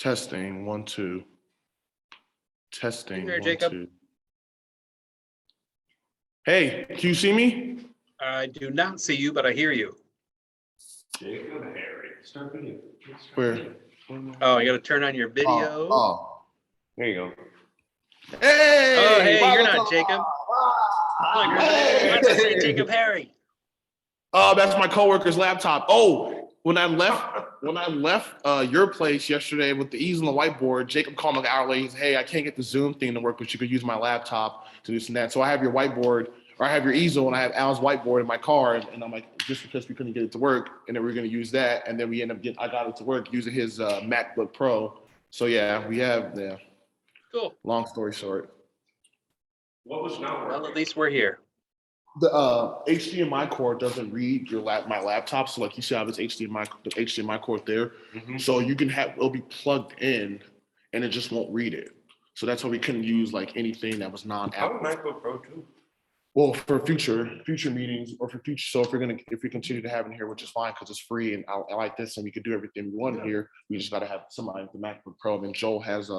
Testing, 1, 2. Testing, Hey there, 1, Jacob. 2. Hey, can you see me? I do not see you, but I hear you. Jacob Harry. Start video. Where? Oh, you got to turn on your video. There you go. Hey! Oh, hey, you're Mazel not tov! Jacob. Hey! Why does it say Jacob Harry? Oh, that's my coworker's laptop. Oh, when I left your place yesterday with the ease on the whiteboard, Jacob called me an hour later. He said, "Hey, I can't get the Zoom thing to work, but you could use my laptop to do this and that." So I have your whiteboard, or I have your easel, and I have Al's whiteboard in my car, and I'm like, just because we couldn't get it to work, and then we are going to use that, and then we end up I got it to work using his MacBook Pro. So yeah, we have Cool. Long story short, What was not Well, working? at least we're here. the HDMI cord doesn't read my laptop. So like you see, I have this HDMI cord there. Mhm. So it'll be plugged in, and it just won't read it. So that's why we couldn't use like anything that was I non-Apple. have a MacBook Pro too. Well, for future meetings or for future. So if we continue to have it here, which is fine because it's free and I like this and we can do everything we want here. We just got to have somebody with the MacBook Pro. And Joel has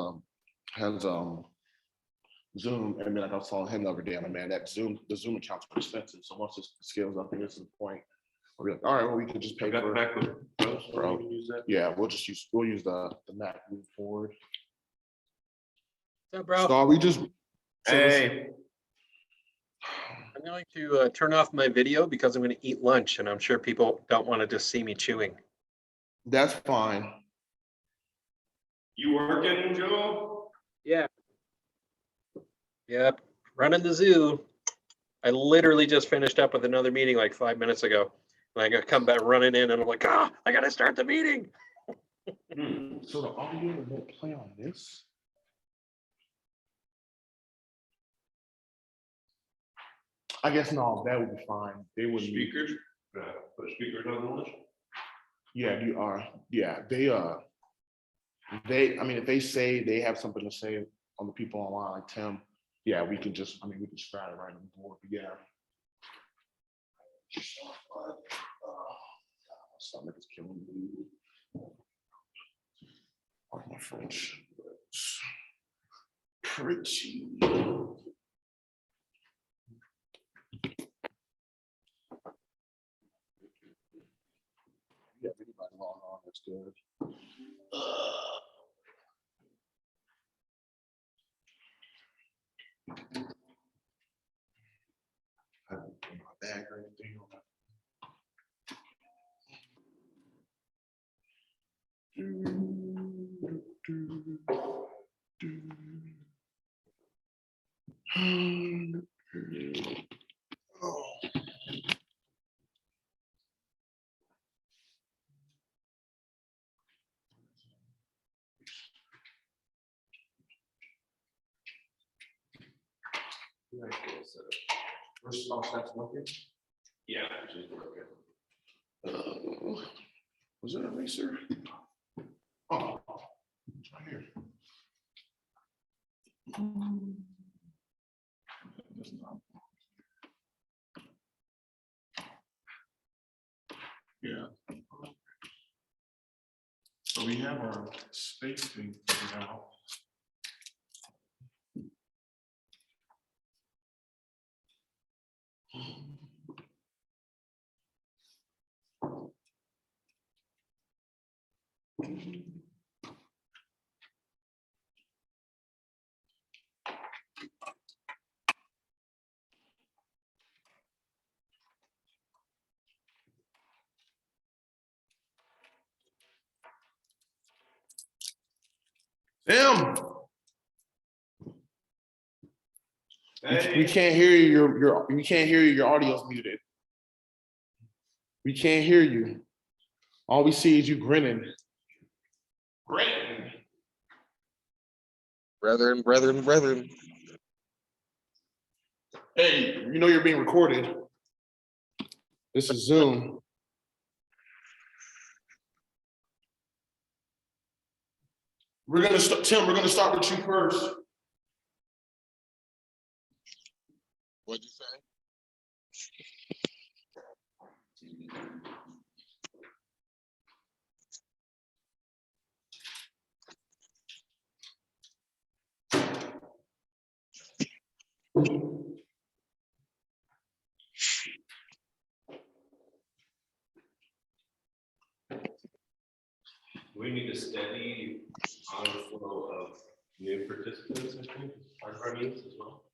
Zoom, and then like I was telling him the other day, I'm like, man, the Zoom account's pretty expensive. So once it scales up, it gets to the point where we're like, all right, well, we can just pay I got the for MacBook Pro, so Pro. you can use that. Yeah, we'll use the Mac moving forward. What's up, bro? So are we just Hey, I'm going to turn off my video because I'm going to eat lunch, and I'm sure people don't want to just see me chewing. that's fine. you working, Joe? Yeah. Yep. Running the zoo. I literally just finished up with another meeting like 5 minutes ago. And I got to come back running in, and I'm like, I got to start the meeting. So the audio won't play on this. I guess no, that would be fine. They would Speakers? Put speakers on the list? Yeah, you are. Yeah, they I mean, if they say they have something to say on the people online, like Tim, yeah, we can spread it right on the board. But yeah. My stomach is killing me. Pardon my French. It's pretty. Yeah, anybody long on, that's good. I haven't put my bag or anything on that. Oh. First off, that's working. Yeah. Was it a eraser? Oh, it's right here. Yeah. So we have our space thing figured out. Tim, we can't hear you. We can't hear you. Your audio's muted. We can't hear you. All we see is you grinning. Grinning. Brethren. Hey, you know you're being recorded. This is Zoom. Tim, we're gonna start with you first. What'd you say? We need a steady onflow of new participants, I think, our needs as well.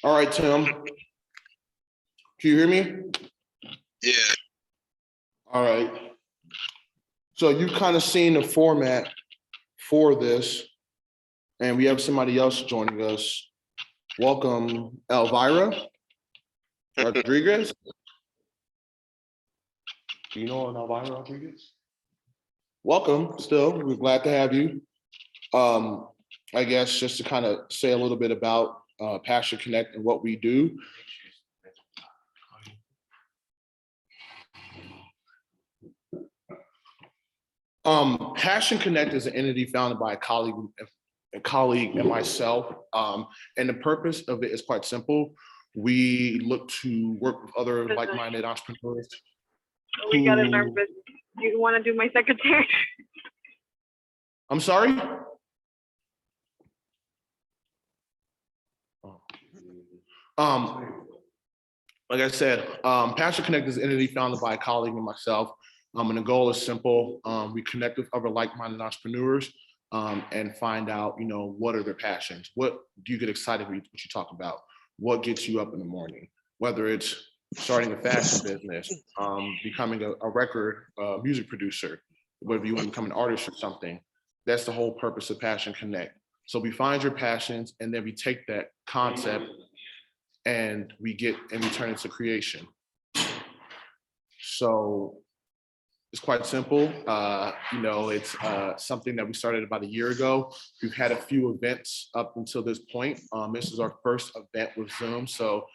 All right, Tim. Can you hear me? Yeah. All right. So you've kind of seen the format for this, and we have somebody else joining us. Welcome, Elvira Rodriguez. Do you know Elvira Rodriguez? Welcome, still. We're glad to have you. I guess just to kind of say a little bit about Passion Connect and what we do. Passion Connect is an entity founded by a colleague and myself. And the purpose of it is quite simple. We look to work with other like-minded entrepreneurs. We got a nervous. You want to do my secretary? I'm sorry? Like I said, Passion Connect is an entity founded by a colleague and myself. And the goal is simple. We connect with other like-minded entrepreneurs and find out, what are their passions? What do you get excited when you talk about? What gets you up in the morning? Whether it's starting a fashion business, becoming a record music producer, whether you want to become an artist or something. That's the whole purpose of Passion Connect. So we find your passions, and then we take that concept and we turn it into creation. So it's quite simple. It's something that we started about a year ago. We've had a few events up until this point. This is our first event with Zoom. So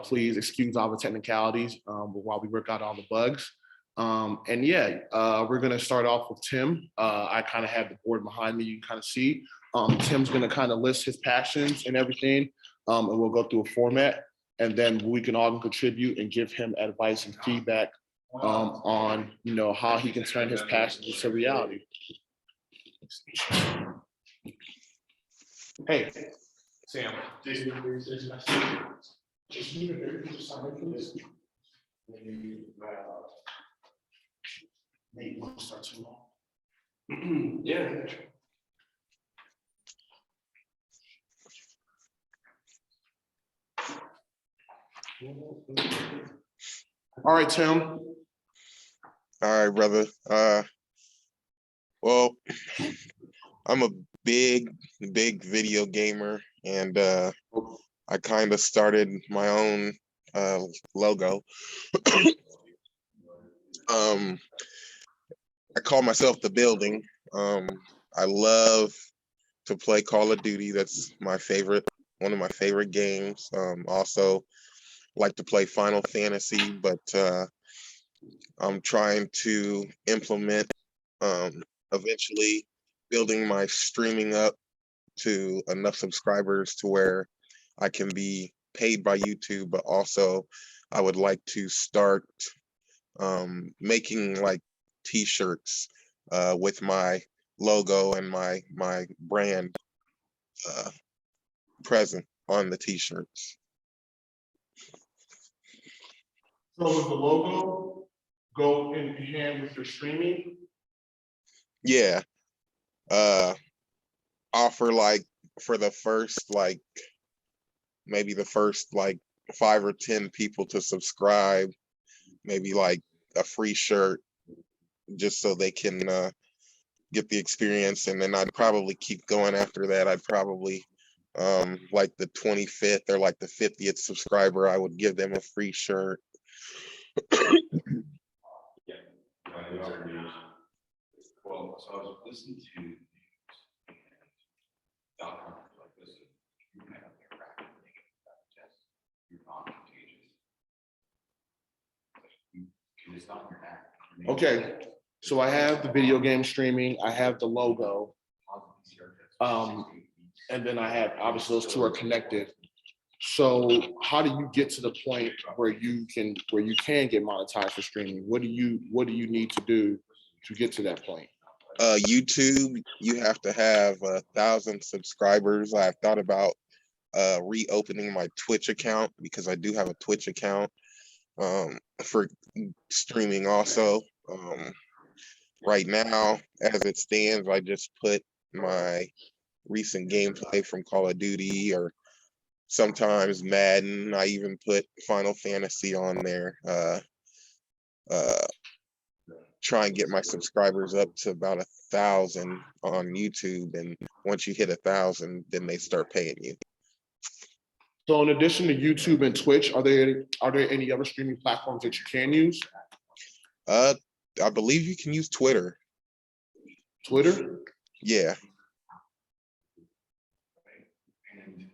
please excuse all the technicalities while we work out all the bugs. We're gonna start off with Tim. I kind of have the board behind me, you can kind of see. Tim's gonna kind of list his passions and everything, and we'll go through a format, and then we can all contribute and give him advice and feedback on how he can turn his passions into reality. Hey, Sam. Nate, you want to start too long? Yeah. All right, Tim. All right, brother. Well, I'm a big video gamer, and I kind of started my own logo. I call myself The Building. I love to play Call of Duty. That's one of my favorite games. Also like to play Final Fantasy, but I'm trying to implement eventually building my streaming up to enough subscribers to where I can be paid by YouTube, but also I would like to start making like t-shirts with my logo and my brand present on the t-shirts. So does the logo go in hand with your streaming? Yeah. Offer like for the first maybe the first 5 or 10 people to subscribe, maybe like a free shirt just so they can get the experience, and then I'd probably keep going after that. I'd probably like the 25th or like the 50th subscriber, I would give them a free shirt. Well, so I was listening to the news and doctors like, listen, you have a rapid test, you're not contagious. It's not your back. Okay, so I have the video game streaming, I have the logo, and then I have, obviously those two are connected. So how do you get to the point where you can get monetized for streaming? What do you need to do to get to that point? YouTube, you have to have 1,000 subscribers. I've thought about reopening my Twitch account because I do have a Twitch account for streaming also. Right now, as it stands, I just put my recent gameplay from Call of Duty or sometimes Madden. I even put Final Fantasy on there. Try and get my subscribers up to about 1,000 on YouTube, and once you hit 1,000, then they start paying you. So in addition to YouTube and Twitch, are there any other streaming platforms that you can use? I believe you can use Twitter. Twitter? Yeah. And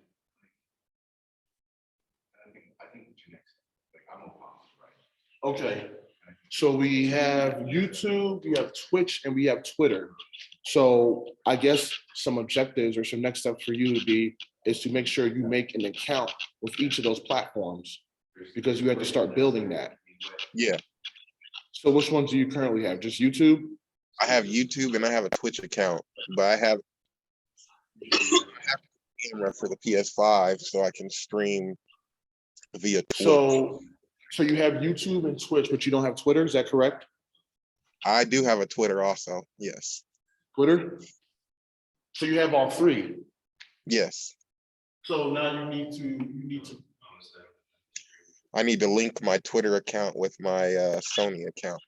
I think the next, like, I'm a boss, right? Okay. So we have YouTube, we have Twitch, and we have Twitter. So I guess some objectives or some next steps for you is to make sure you make an account with each of those platforms, because you have to start building that. Yeah. So which ones do you currently have? Just YouTube? I have YouTube and I have a Twitch account, but I have a camera for the PS5 so I can stream via Twitch. So you have YouTube and Twitch, but you don't have Twitter, is that correct? I do have a Twitter also, yes. Twitter? So you have all three. Yes. So now you need to. I need to link my Twitter account with my Sony account.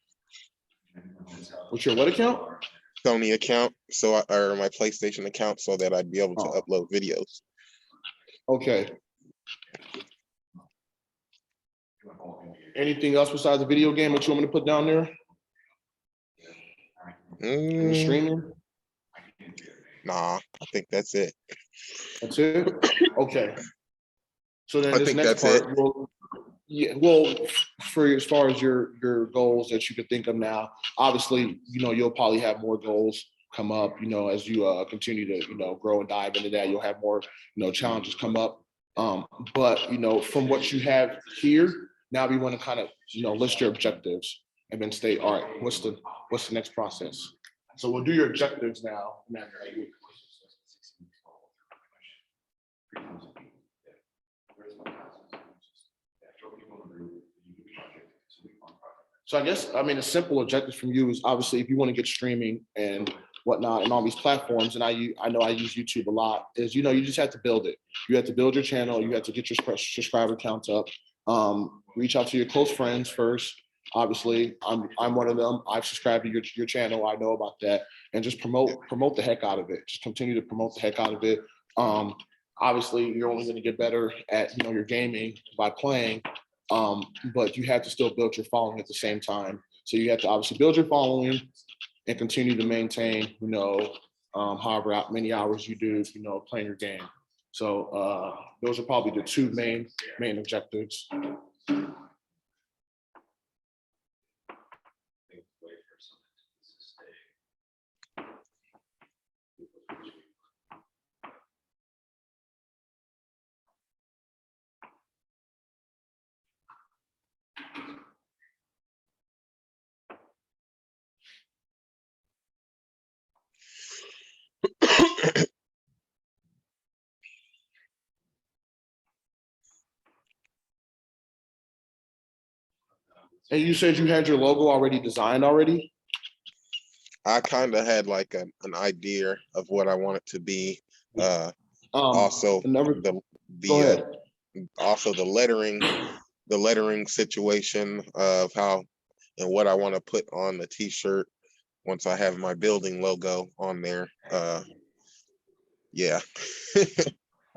What's your what account? Sony account, or my PlayStation account, so that I'd be able to upload videos. Okay. Anything else besides the video game that you want me to put down there? Streaming? Nah, I think that's it. That's it? Okay. So then I this think next that's part, well, for as far as your goals that you could think of now, obviously, you'll probably have more goals come up, as you continue to, grow and dive into that, you'll have more, challenges come up. But, from what you have here, now we want to kind of, list your objectives and then state, all right, what's the next process? So we'll do your objectives now. So I guess, a simple objective from you is obviously if you want to get streaming and whatnot and all these platforms, and I know I use YouTube a lot, is, you just have to build it. You have to build your channel. You have to get your subscriber counts up. Reach out to your close friends first. Obviously, I'm one of them. I've subscribed to your channel. I know about that, and just promote the heck out of it. Just continue to promote the heck out of it. Obviously, you're only going to get better at your gaming by playing, but you have to still build your following at the same time. So you have to obviously build your following and continue to maintain, however many hours you do, playing your game. So those are probably the two main objectives. And you said you had your logo already designed already? I kind of had like an idea of what I want it to be. Also, also the lettering situation of how and what I want to put on the t-shirt once I have my building logo on there. Yeah,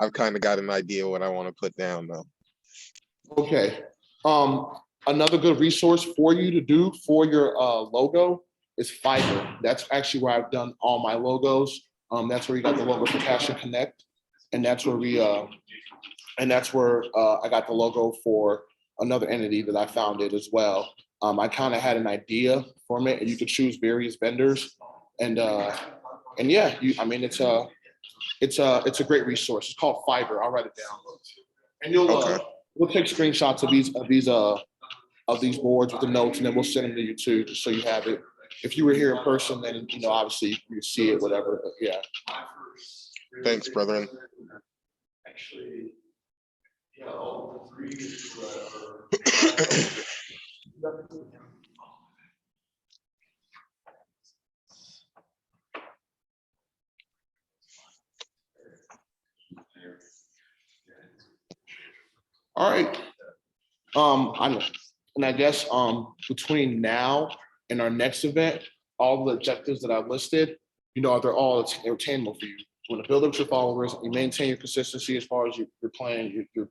I've kind of got an idea what I want to put down though. Okay. Another good resource for you to do for your logo is Fiverr. That's actually where I've done all my logos. That's where you got the logo for Passion Connect, and that's where I got the logo for another entity that I founded as well. I kind of had an idea from it, and you could choose various vendors, and yeah, it's a great resource. It's called Fiverr. I'll write it down. And you'll Okay. we'll take screenshots of these boards with the notes, and then we'll send them to you too, just so you have it. If you were here in person, then obviously you see it, whatever. But yeah. Thanks, brethren. All right. I guess between now and our next event, all the objectives that I've listed, they're all attainable for you. You want to build up your followers, you maintain your consistency as far as your playing, the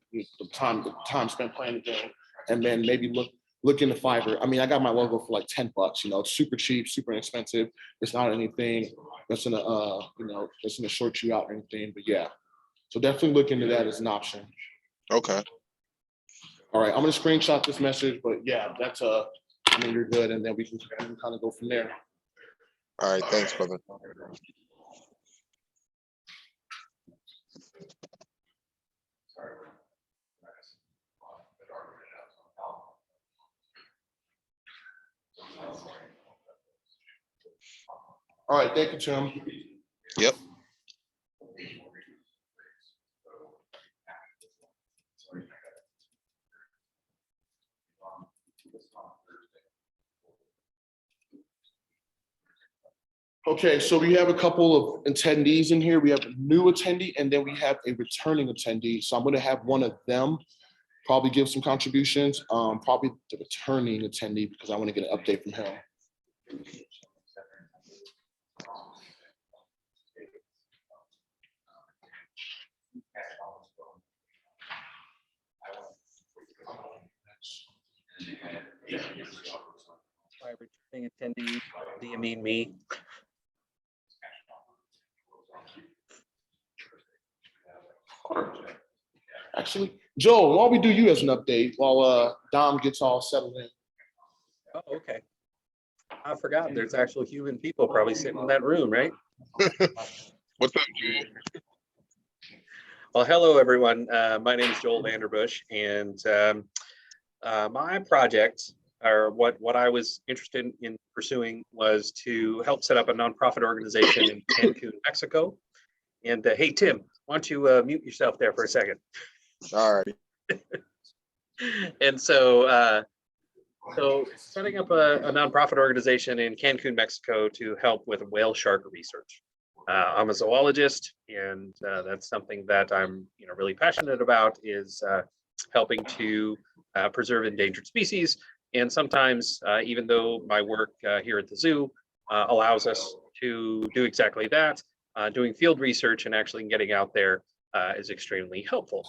time spent playing the game, and then maybe look into Fiverr. I mean, I got my logo for like $10. It's super cheap, super inexpensive. It's not anything that's gonna short you out or anything. But yeah, so definitely look into that as an option. Okay. All right, I'm gonna screenshot this message, but yeah, that's you're good, and then we can kind of go from there. All right. Thanks, brother. All right, thank you, Tim. Yep. Okay, so we have a couple of attendees in here. We have a new attendee, and then we have a returning attendee. So I'm going to have one of them probably give some contributions. Probably the returning attendee, because I want to get an update from him. By returning attendee, do you mean me? Actually, Joel, why don't we do you as an update while Dom gets all settled in? Oh, okay. I forgot there's actual human people probably sitting in that room, right? What's up, Jude? Well, hello, everyone. My name is Joel Vanderbush, and my project, or what I was interested in pursuing, was to help set up a nonprofit organization in Cancun, Mexico. And hey, Tim, why don't you mute yourself there for a second? All right. And so setting up a nonprofit organization in Cancun, Mexico, to help with whale shark research. I'm a zoologist, and that's something that I'm really passionate about, is helping to preserve endangered species. And sometimes, even though my work here at the zoo allows us to do exactly that, doing field research and actually getting out there is extremely helpful.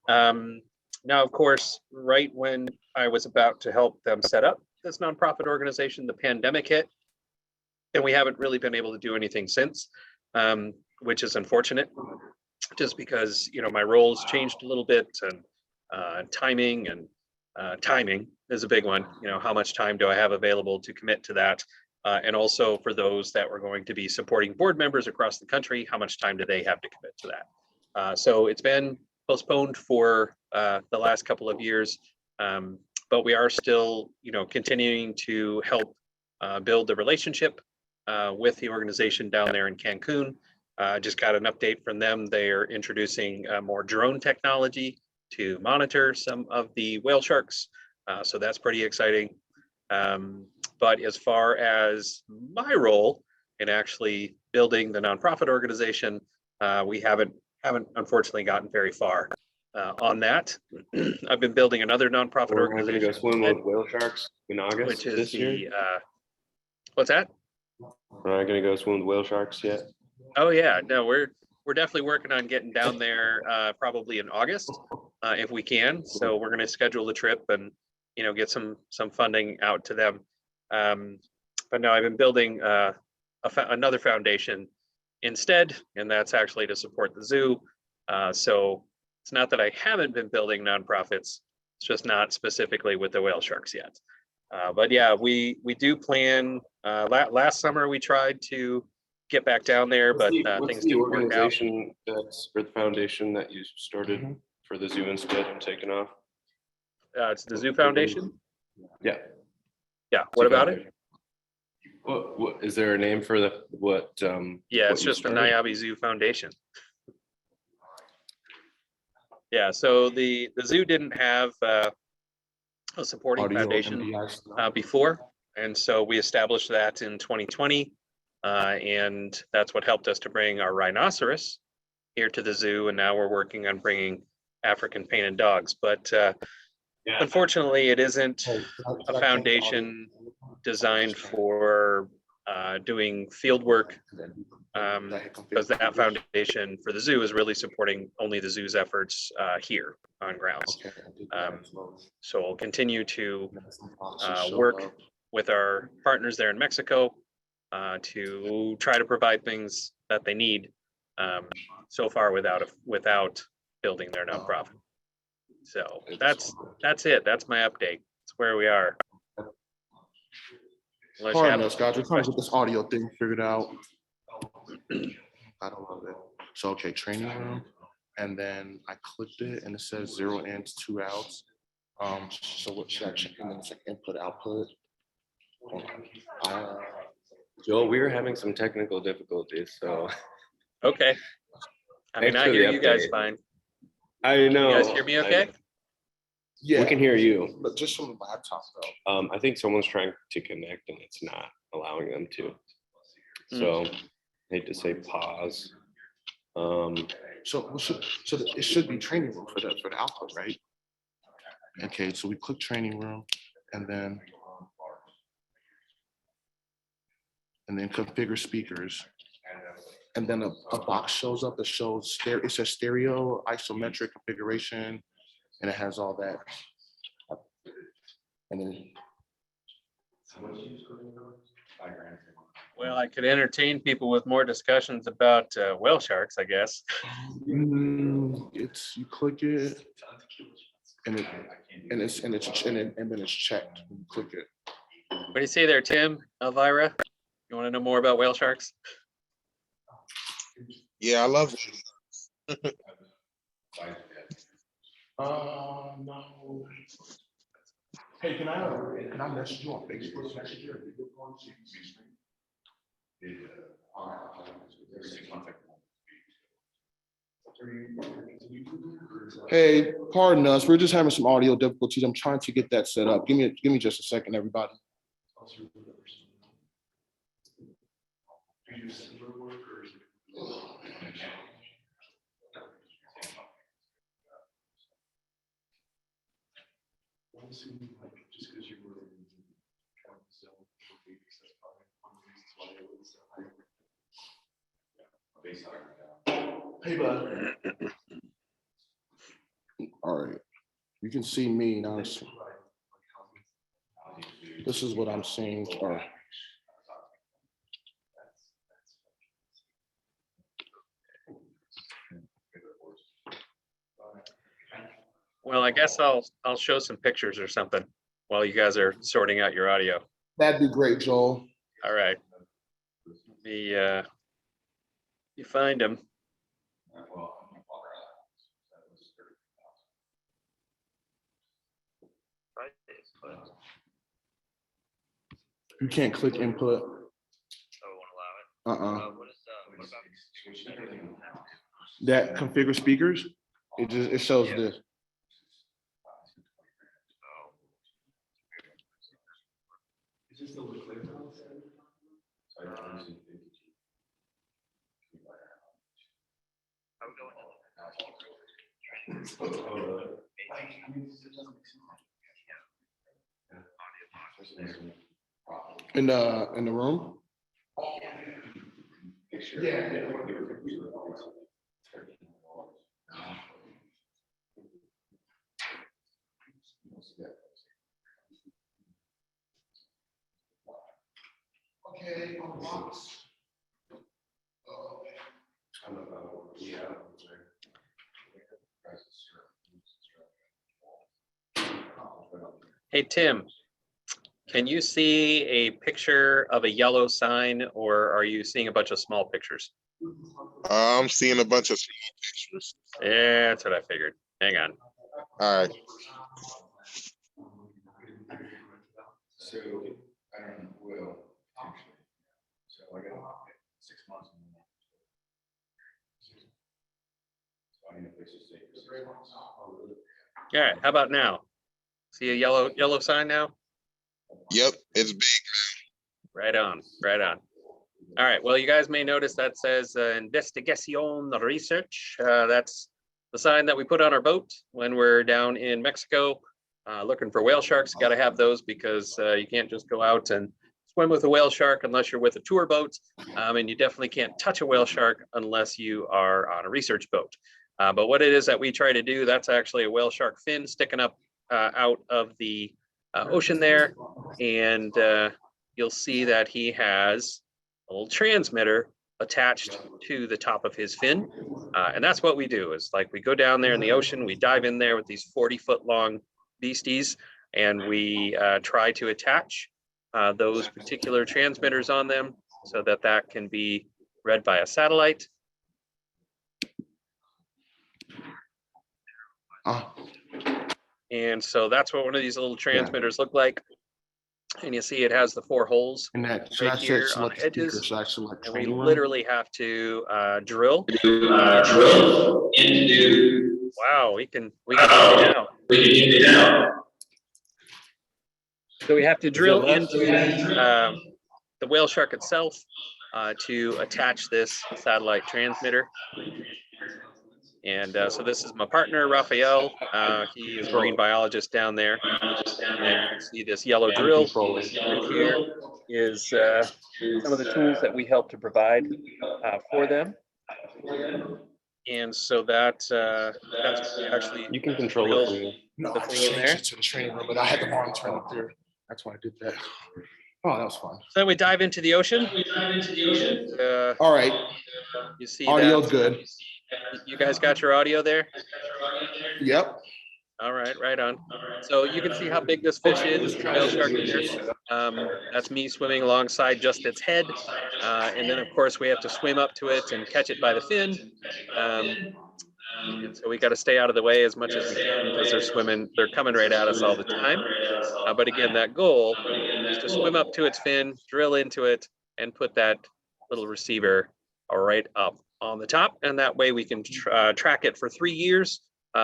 Now, of course, right when I was about to help them set up this nonprofit organization, the pandemic hit, and we haven't really been able to do anything since, which is unfortunate, just because my roles changed a little bit, and timing is a big one. How much time do I have available to commit to that? And also for those that were going to be supporting board members across the country, how much time do they have to commit to that? So it's been postponed for the last couple of years, but we are still, continuing to help build the relationship with the organization down there in Cancun. Just got an update from them. They are introducing more drone technology to monitor some of the whale sharks. So that's pretty exciting. But as far as my role in actually building the nonprofit organization, we haven't unfortunately gotten very far on that. I've been building another nonprofit organization. We're going to go swim with whale sharks in August, which is this year. What's that? We're not going to go swim with whale sharks yet. Oh yeah, no, we're definitely working on getting down there probably in August if we can. So we're going to schedule the trip and get some funding out to them. But no, I've been building another foundation instead, and that's actually to support the zoo. So it's not that I haven't been building nonprofits, it's just not specifically with the whale sharks yet. But yeah, we do plan. Last summer we tried to get back down there, but What's things the didn't work out. organization that's, or the foundation that you started for the zoo instead, taken off? It's the Zoo Foundation. Yeah. Yeah. What about it? What is there a name for the what? Yeah, what it's you just the started? Niabi Zoo Foundation. Yeah, so the zoo didn't have a supporting Audio foundation MPI stuff. before, and so we established that in 2020, and that's what helped us to bring our rhinoceros here to the zoo, and now we're working on bringing African painted dogs. But unfortunately, it isn't a foundation designed for doing field work, because that foundation for the zoo is really supporting only the zoo's efforts here on grounds. So we'll continue to work with our partners there in Mexico to try to provide things that they need. So far without building their nonprofit. So that's it. That's my update. That's where we are. Unless you Pardon have us, guys. We're trying to get questions. this audio thing figured out. I don't love it. So, okay, training room. And then I clicked it and it says 0 ins, 2 outs. So what should I check? And then it's like input, output. Joel, we were having some technical difficulties, so Okay. I mean, Thanks I for the hear you guys update. fine. I know. You guys hear me okay? Yeah. We can hear you. But just from the laptop though. I think someone's trying to connect and it's not allowing them to. So hate to say pause. So it should be training room for the output, right? Okay, so we click training room and then configure speakers. And then a box shows up that shows it says stereo isometric configuration, and it has all that. And then Well, I could entertain people with more discussions about whale sharks, I guess. it's you click it and then it's checked. You click it. What do you say there, Tim, Elvira? You want to know more about whale sharks? Yeah, I love No. Hey, can I message you on Facebook Messenger? Hey, pardon us. We're just having some audio difficulties. I'm trying to get that set up. Give me just a second, everybody. Hey, bud. All right. You can see me now. This is what I'm seeing. Or Well, I guess I'll show some pictures or something while you guys are sorting out your audio. that'd be great, Joel. All right. You find them. You can't click input. That configure speakers. It shows this. In the room. Yeah. Okay, on the box. Hey, Tim, can you see a picture of a yellow sign, or are you seeing a bunch of small pictures? I'm seeing a bunch of small pictures. Yeah, that's what I figured. Hang on. All right. So, I don't know, well, potentially. So I got 6 months. So I need a place to stay for 6 months. All right, how about now? See a yellow sign now? Yep, it's big. Right on, right on. All right, well, you guys may notice that says Investigación Research. That's the sign that we put on our boat when we're down in Mexico looking for whale sharks. Got to have those because you can't just go out and swim with a whale shark unless you're with a tour boat. And you definitely can't touch a whale shark unless you are on a research boat. But what it is that we try to do, that's actually a whale shark fin sticking up out of the ocean there. And you'll see that he has a little transmitter attached to the top of his fin. And that's what we do is like we go down there in the ocean, we dive in there with these 40-foot long beasties, and we try to attach those particular transmitters on them so that that can be read by a satellite. And so that's what one of these little transmitters look like. And you see it has the 4 holes And that, so right that's here it. on Select the speaker. edges. So I select And we training room. literally have to drill. Wow, we can hear you now. So we have to drill into the whale shark itself to attach this satellite transmitter. And so this is my partner, Raphael. He is a marine biologist down there. And you can see this yellow drill right here is some of the tools that we help to provide for them. And so that's actually You can control it drill from you. No, the I thing just in changed there. it to the training room, but I had the volume turned up there. That's why I did that. Oh, that was fun. So then we dive into the ocean. All right, You see audio's that. good. You guys got your audio there? Yep. All right, right on. So you can see how big this fish is, the whale shark there. That's me swimming alongside just its head. And then, of course, we have to swim up to it and catch it by the fin. And so we got to stay out of the way as much as we can because they're coming right at us all the time. But again, that goal is to swim up to its fin, drill into it, and put that little receiver right up on the top. And that way we can track it for 3 years,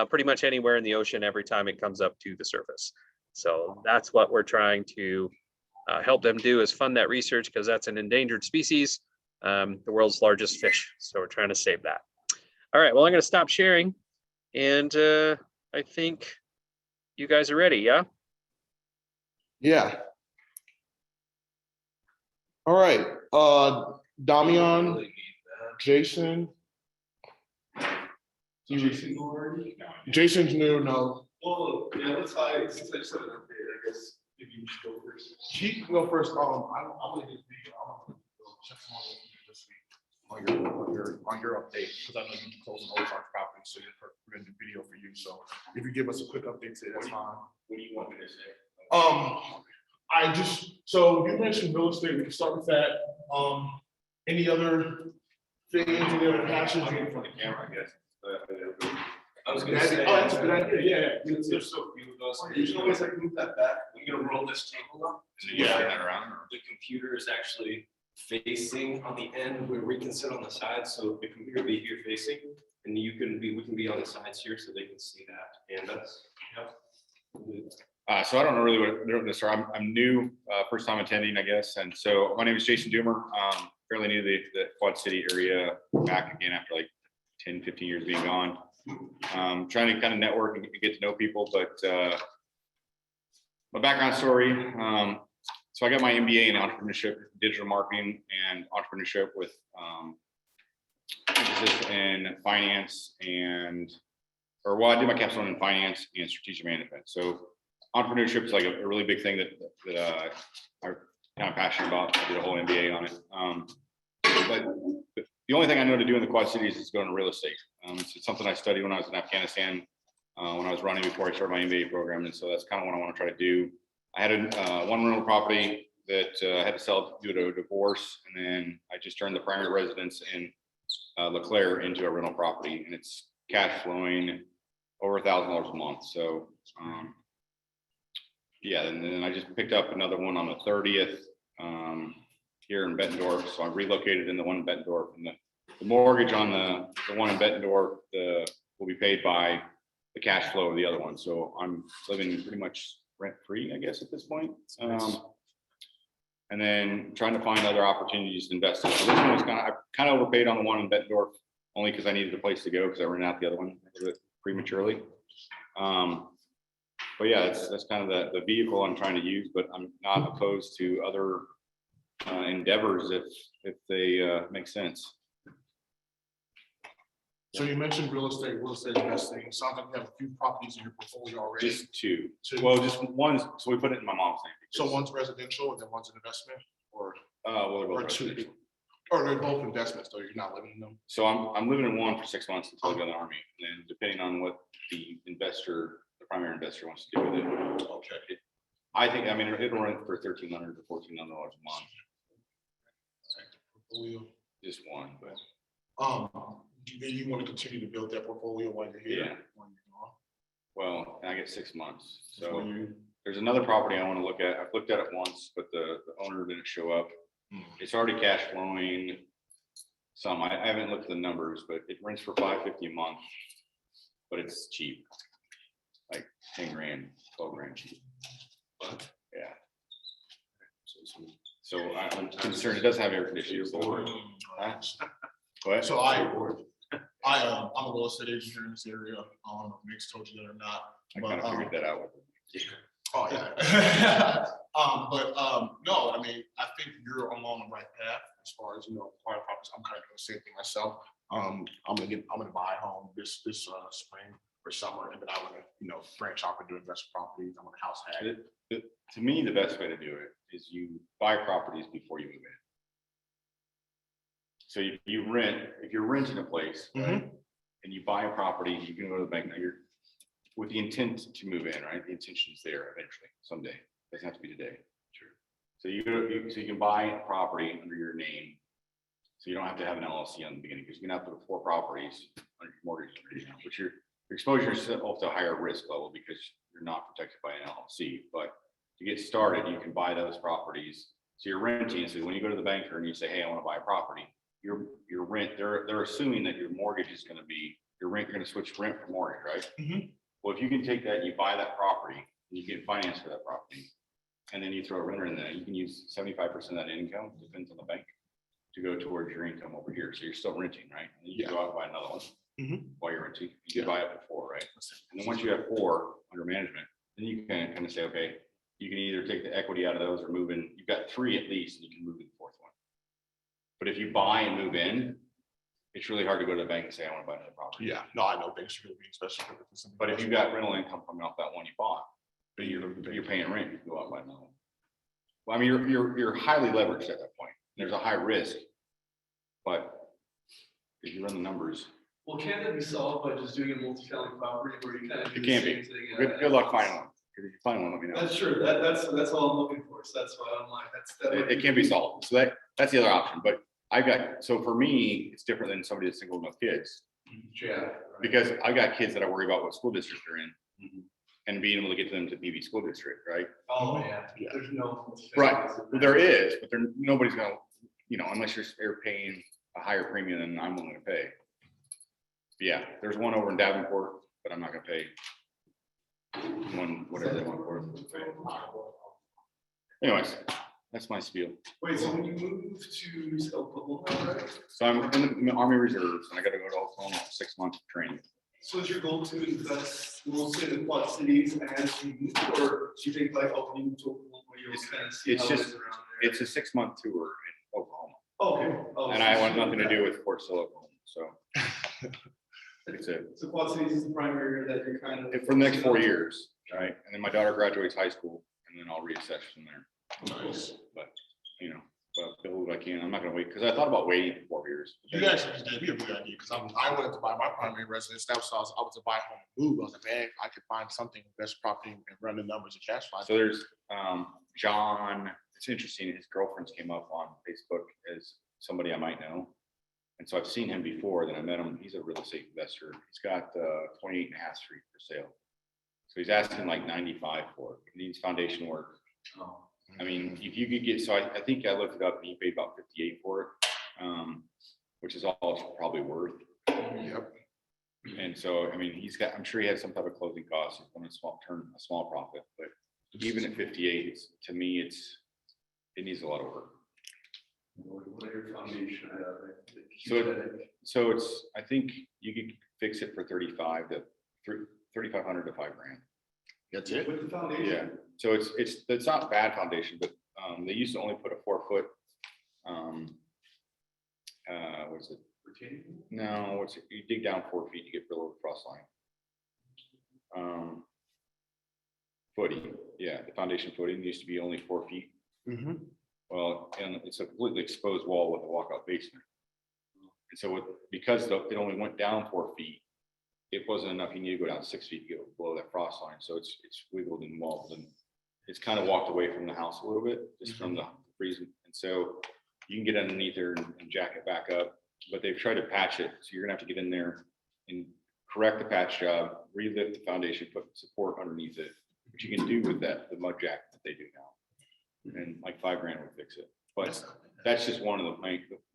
pretty much anywhere in the ocean every time it comes up to the surface. So that's what we're trying to help them do is fund that research because that's an endangered species, the world's largest fish. So we're trying to save that. All right, well, I'm going to stop sharing. And I think you guys are ready, yeah? Yeah. All right. Damian, Jason. Jason's new, no. Well, yeah, let's hide, since I said it up there, I guess maybe you should go first. She can go first. I'm gonna just be, check on this week on your update, because I know you closed the Ozark property, so we're gonna do video for you. So if you give us a quick update today, that's fine. What do you want me to say? So you mentioned real estate, we can start with that. Any other things, any other passions? I'll get in front of the camera, I guess. I was Oh, gonna say. that's a good idea, yeah. Since they're so few of us, you know, always like move that back, we're gonna roll this table up. And then you Yeah. turn that around. The computer is actually facing on the end where we can sit on the side, so the computer will be here facing. And we can be on the sides here so they can see that, and that's, So I don't know really what they're doing this. I'm new, first time attending, I guess. And so my name is Jason Doomer. Fairly new to the Quad City area, back again after like 10, 15 years being gone. Trying to kind of network and get to know people, but my background story. So I got my MBA in entrepreneurship, digital marketing, and entrepreneurship with emphasis in finance I did my capstone in finance and strategic management. So entrepreneurship is like a really big thing that I'm kind of passionate about. I did a whole MBA on it. But the only thing I know to do in the Quad Cities is go into real estate. It's something I studied when I was in Afghanistan, when I was running before I started my MBA program. And so that's kind of what I want to try to do. I had one rental property that I had to sell due to a divorce. And then I just turned the primary residence in LeClaire into a rental property, and it's cash flowing. over $1,000 a month. So, yeah, and then I just picked up another one on the 30th here in Bettendorf. So I relocated in the one in Bettendorf, and the mortgage on the one in Bettendorf will be paid by the cash flow of the other one. So I'm living pretty much rent free, I guess, at this point. And then trying to find other opportunities to invest in. So this one was I kind of overpaid on the one in Bettendorf only because I needed a place to go because I ran out the other one a little bit prematurely. But yeah, that's kind of the vehicle I'm trying to use, but I'm not opposed to other endeavors if they make sense. So you mentioned real estate investing. Sounds like you have a few properties in your portfolio already. Just two. Two. Well, just one. So we put it in my mom's name. So because- one's residential and then one's an investment, or well, they're both or two, residential. or they're both investments, though you're not living in them. So I'm living in one for 6 months until I go to the army, and then depending on what the primary investor wants to do with it. Okay. I think, I mean, it'll run for $1,300 to $1,400 a month, Portfolio. just one, but Do you want to continue to build that portfolio while you're here? Yeah. When you're gone? well, and I get 6 months. When So you- there's another property I want to look at. I've looked at it once, but the owner didn't show up. It's already cash flowing some. I haven't looked at the numbers, but it rents for $550 a month, but it's cheap. Like 10 grand, 12 grand cheap. Yeah. So I'm concerned it doesn't have air conditioning. So, what? So I'm a real estate agent here in this area. I don't know if Nick's told you that or not. I But, kind of figured that out. oh yeah. No, I mean, I think you're along the right path as far as, acquiring properties. I'm kind of doing the same thing myself. I'm gonna buy a home this spring or summer, and then I want to, branch off into investment properties. I want a house hack. To me, the best way to do it is you buy properties before you move in. So you rent, if you're renting a place, right, and you buy a property, you can go to the bank, now you're with the intent to move in, right? The intention is there eventually, someday. Doesn't have to be today. Sure. So you can buy a property under your name. So you don't have to have an LLC on the beginning, because you can have to put 4 properties under your mortgage, which your exposure is up to a higher risk level because you're not protected by an LLC. But to get started, you can buy those properties. So you're renting. So when you go to the banker and you say, hey, I want to buy a property, your rent, they're assuming that your mortgage is going to be your rent, you're going to switch rent for mortgage, right? Well, if you can take that, and you buy that property, and you get finance for that property, and then you throw a renter in there, you can use 75% of that income, depends on the bank, to go towards your income over here. So you're still renting, right? And you can go out and buy another one while you're renting. You can buy up to 4, right? And then once you have 4 under management, then you can kind of say, okay, you can either take the equity out of those or move in. You've got 3 at least, and you can move in the 4th one. But if you buy and move in, it's really hard to go to the bank and say, I want to buy another property. Yeah, no, I know banks are going to be especially. But if you've got rental income coming off that one you bought, but you're paying rent, you can go out and buy another one. Well, I mean, you're highly leveraged at that point. There's a high risk, but if you run the numbers, Well, can that be solved by just doing a multi-family property where you kind of do it the can't same be. thing? Good luck finding one. If you find one, let me know. That's true. That's all I'm looking for. So that's why I'm like, It can be solved. So that's the other option. But so for me, it's different than somebody that's single with no kids. Yeah. right. Because I got kids that I worry about what school district they're in and being able to get them to BB school district, right? Oh, yeah. There's no. Right. Well, there is, but nobody's gonna, unless you're paying a higher premium than I'm willing to pay. But yeah, there's one over in Davenport, but I'm not gonna pay whatever they want for it. Anyways, that's my spiel. Wait, so when you move to Oklahoma, right? So I'm in the Army Reserves and I gotta go to Oklahoma for 6 months of training. So is your goal to invest mostly in the Quad Cities as you move, or do you think like, oh, when you move to Oklahoma, you'll kind of see It's how it just- is around there? It's a 6-month tour in Oklahoma. Okay. Oh, And so I it's want just nothing to that. do with Fort Sill, Oklahoma, so. It's So Quad Cities is the primary area that you're kind of. for the next 4 years, right? And then my daughter graduates high school and then I'll reassess from there. Nice. But, build what I can. I'm not gonna wait, because I thought about waiting for 4 years. You actually just gave me a good idea, because I wanted to buy my primary residence. That was, I was to buy a home and move. I was like, man, I could find something, best property, and run the numbers and cash flow. So there's John, it's interesting, his girlfriends came up on Facebook as somebody I might know. And so I've seen him before, then I met him. He's a real estate investor. He's got 28 and a half street for sale. So he's asking like 95 for it. He needs foundation work. I mean, if you could get, so I think I looked it up and he paid about 58 for it, which is all it's probably worth. Yep. And so, I mean, I'm sure he has some type of closing costs. He's going to turn a small profit, but even at 58, to me, it needs a lot of work. What are your foundation? So I think you could fix it for 3,500 to $5,000. That's it. With the foundation? Yeah. So it's not bad foundation, but they used to only put a 4-foot. What is it? Retaining? No, you dig down 4 feet, you get below the frost line. Footing, yeah, the foundation footing used to be only 4 feet. Mm-hmm. Well, and it's a completely exposed wall with a walkout basement. And so because it only went down 4 feet, it wasn't enough. You need to go down 6 feet to get below that frost line. So it's wiggled and wobbled, and it's kind of walked away from the house a little bit, just from the freezing. And so you can get underneath there and jack it back up, but they've tried to patch it. So you're gonna have to get in there and correct the patch job, relift the foundation, put support underneath it, which you can do with the mud jack that they do now. And like $5,000 would fix it. But that's just one of the,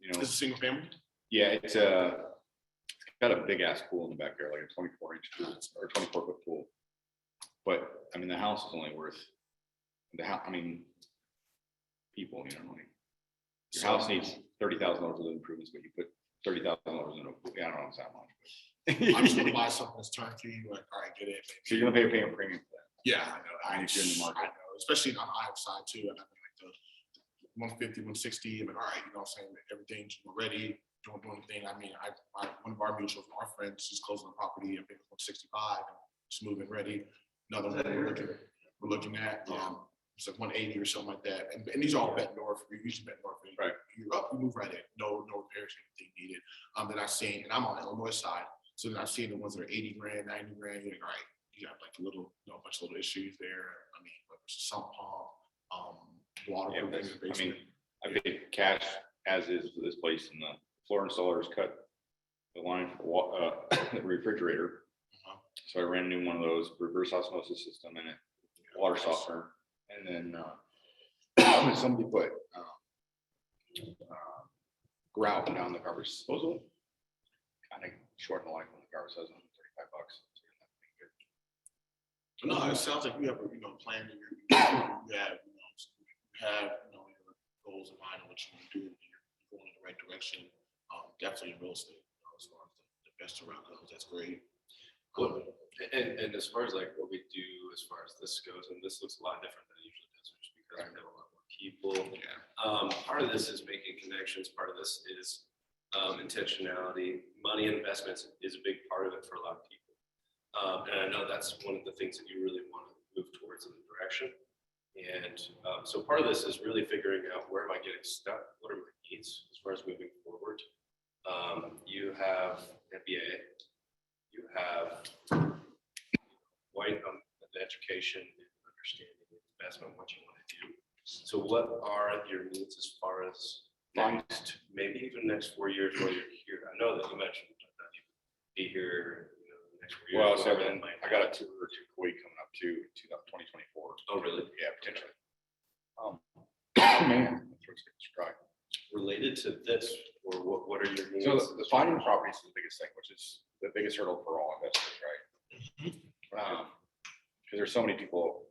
It's a single family. yeah, it's got a big ass pool in the backyard, like a 24-inch pool or 24-foot pool. But I mean, the house is only worth people, like your house needs $30,000 worth of improvements, but you put $30,000 in a pool. Yeah, I don't know if it's that much. I just want to buy something that's turnkey. Like, all right, get it. So you're gonna pay a premium for that. Yeah, I know. I need you in the market. I know, especially on the Iowa side too. And I think like the 150, 160. I'm like, all right, you know what I'm saying? Everything's ready, doing the thing. I mean, one of our mutuals, our friends, is closing the property. I think it's 165, smooth and ready. Another one we're looking at. It's like 180 or something like that. And these are all bet north. We usually bet north. Right. You're up, you move right in. No repairs, anything needed. Then I've seen, and I'm on the Illinois side. So then I've seen the ones that are 80 grand, 90 grand. You're like, all right, you got like a bunch of little issues there. I mean, like sump pump, water. Yeah, in the basement. I paid cash as is for this place, and the floor installers cut the line for the refrigerator. So I ran a new one of those reverse osmosis system in it, water softener, and then somebody put grout down the garbage disposal. Kind of shorten the life on the garbage disposal, $35. No, it sounds like you have a plan that you have your goals in mind on what you want to do. You're going in the right direction. Definitely in real estate, as far as the best around goes. That's great. Cool. And as far as like what we do as far as this goes, and this looks a lot different than it usually does, just because we have a lot more people. Part of this is making connections. Part of this is intentionality. Money investments is a big part of it for a lot of people. And I know that's one of the things that you really want to move towards in the direction. And so part of this is really figuring out where am I getting stuck? What are my needs as far as moving forward? You have MBA, you have white the education and understanding investment, what you want to do. So what are your needs as far as next, maybe even next 4 years while you're here? I know that you mentioned that you be here, the next 4 years. Well, so then I got a tour to Kuwait coming up to 2024. Oh, really? Yeah, potentially. Man, that's what's described. Related to this, or what are your needs? So the finding the properties is the biggest thing, which is the biggest hurdle for all investors, right? Because there's so many people,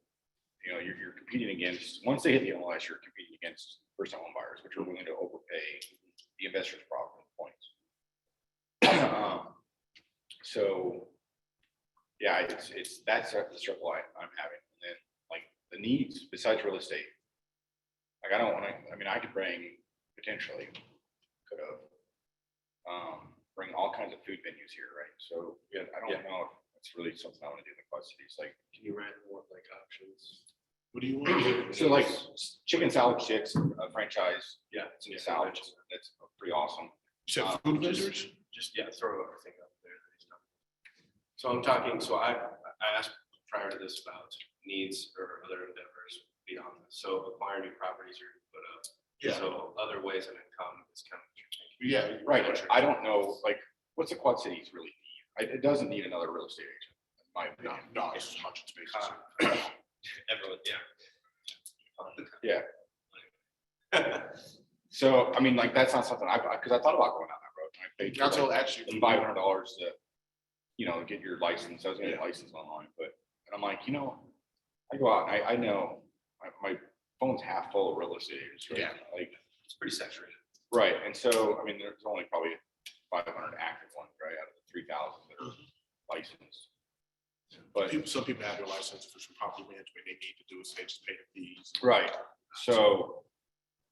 you're competing against, once they hit the MLS, you're competing against first time home buyers, which are willing to overpay the investor's profit points. So yeah, that's the struggle I'm having. And then like the needs besides real estate, like I could potentially could have bring all kinds of food venues here, right? So yeah, I don't know if it's really something I want to do in the Quad Cities. Like, Can you write more like options? What do you want? so like chicken salad chicks, franchise. Yeah, It's in the salad. That's pretty awesome. You said food vendors? Just throw everything up there that he's done. So I'm talking, so I asked prior to this about needs or other endeavors beyond this. So acquire new properties or put up. Yeah. So other ways of income is kind of what you're thinking. Yeah. Right, I don't know, like, what's the Quad Cities really need? It doesn't need another real estate agent, in my No, opinion. no, it's hundred spaces. Everyone, Yeah. So, I mean, like, that's not something because I thought about going down that road. And I paid That's all like actually. $500 to, get your license. I was gonna get a license online, and I'm like, I go out and I know my phone's half full of real estate agents, right? Yeah. Like, it's pretty saturated. right. And so, I mean, there's only probably 500 active ones, right, out of the 3,000 that are licensed. But Some people have their license for some property management. They need to do is they just pay the fees. right.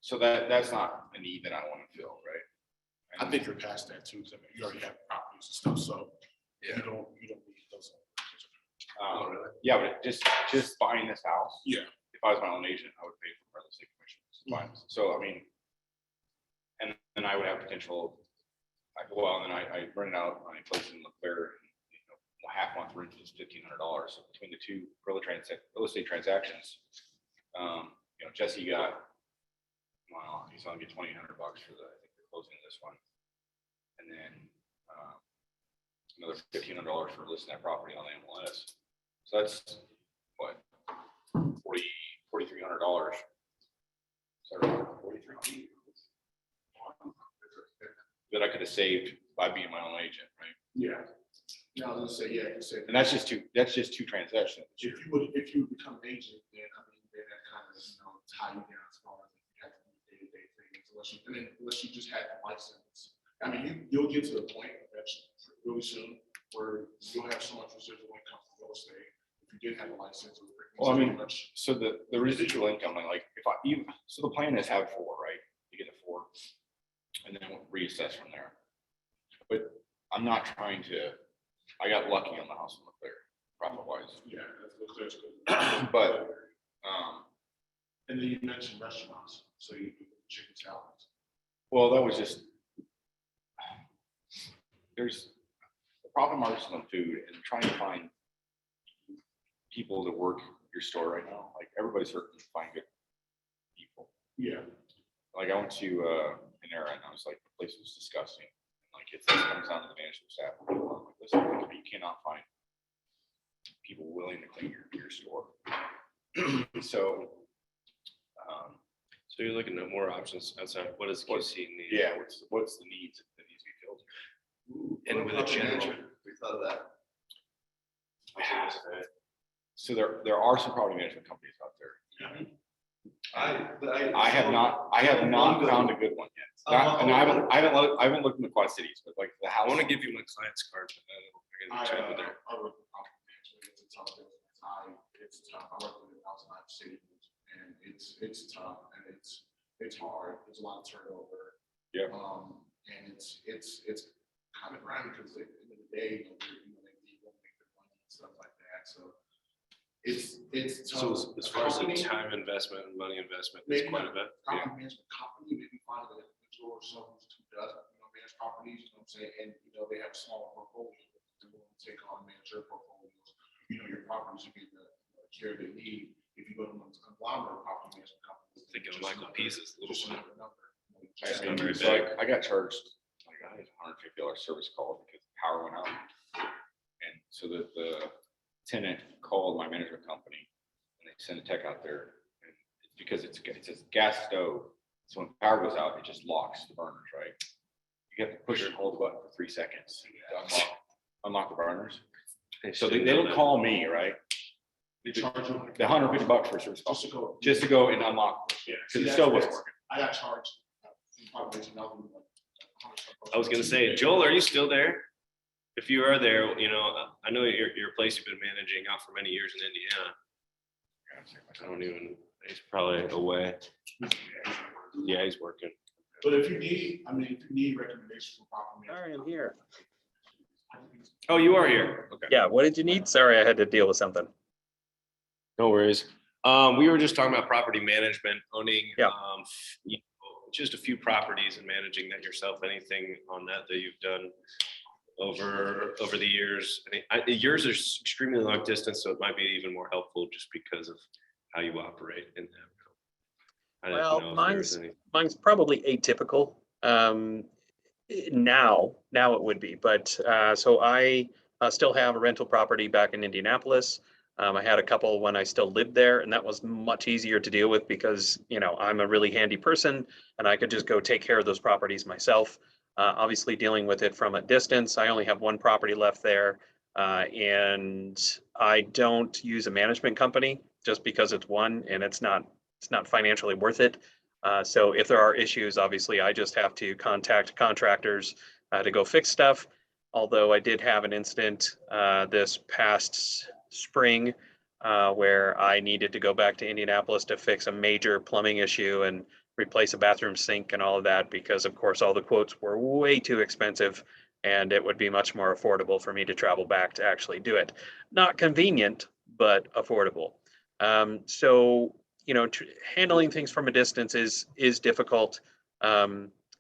So that's not a need that I want to fill, right? I think you're past that too, because I mean, you already have properties and stuff, so you don't need those. Yeah, but just buying this house. Yeah. If I was my own agent, I would pay for real estate commissions. So I mean, and then I would have potential. And then I rented out my place in Leclerc. Half month rent is $1,500. So between the two real estate transactions, Jesse got. Well, he's only get $2,800 for the closing of this one, and then another $1,500 for listing that property on the MLS. So that's what $4,300. So $4,300 that I could have saved by being my own agent, right? Yeah. Yeah, I was gonna say, yeah, you said. And that's just two transactions. If you become an agent, then I mean, then that kind of, tie you down as far as you have to do day-to-day things, unless you just had the license. I mean, you'll get to the point eventually, really soon, where you'll have so much residual income from real estate. If you did have a license. Well, I mean, so the residual income, so the plan is have 4, right? You get a 4, and then we'll reassess from there. But I'm not trying to. I got lucky on the house in Leclerc, profit-wise. Yeah, that's good. But and then you mentioned restaurants, so you do chicken salads. well, that was just there's the profit margins on food and trying to find people to work your store right now. Like everybody's hurting to find good people. Yeah. Like I went to Panera and I was like, the place was disgusting. Like it comes down to the management staff. I'm like, listen, you cannot find people willing to clean your store. So So you're looking at more options outside. What does QC need? yeah, what's the needs that needs to be filled? And with a general. We thought of that. So there are some property management companies out there. I I have not found a good one yet. And I haven't looked in the Quad Cities, but like the I house. want to give you my client's card. But I gotta chat with her. I work with property management. It's a tough business. It's tough. I work with outside cities, and it's tough and it's hard. There's a lot of turnover. Yeah. And it's kind of grinding because at the end of the day, they won't make their money and stuff like that. So it's So tough. as far as the time investment and money investment, it's Maybe quite a not. bit. Property management company, maybe find an individual or someone who does, manage properties, you know what I'm saying, and, they have smaller portfolios, they're willing to take on manager portfolios, your properties will get the care they need. If you go to a conglomerate property management company. Thinking of Michael Pieces, little Just one. another number. Just I not very so big. I got charged like I think $150 service call because the power went out. And so the tenant called my management company and they sent a tech out there. And it's because it's a gas stove. So when power goes out, it just locks the burners, right? You have to push and hold the button for 3 seconds to unlock the burners. So they don't call me, right? They charge you. The $150 for a service call, Just to go. and unlock, Yeah. because it still wasn't working. I got charged. I was gonna say, Joel, are you still there? If you are there, I know your place you've been managing out for many years in Indiana. I don't even, he's probably away. Yeah, he's working. But if you need recommendations from property Sorry, management. I'm here. Oh, you are here. Okay. Yeah, what did you need? Sorry, I had to deal with something. No worries. We were just talking about property management, owning, Yeah. Just a few properties and managing that yourself. Anything on that you've done over the years? Yours is extremely long distance, so it might be even more helpful just because of how you operate in that. I didn't Well, know if there was any- mine's probably atypical. Now it would be, but so I still have a rental property back in Indianapolis. I had a couple when I still lived there, and that was much easier to deal with because, you know, I'm a really handy person and I could just go take care of those properties myself. Obviously, dealing with it from a distance, I only have one property left there, and I don't use a management company just because it's one and it's not financially worth it. So if there are issues, obviously, I just have to contact contractors to go fix stuff. Although I did have an incident this past spring where I needed to go back to Indianapolis to fix a major plumbing issue and replace a bathroom sink and all of that because, of course, all the quotes were way too expensive and it would be much more affordable for me to travel back to actually do it. Not convenient, but affordable. So you know, handling things from a distance is difficult.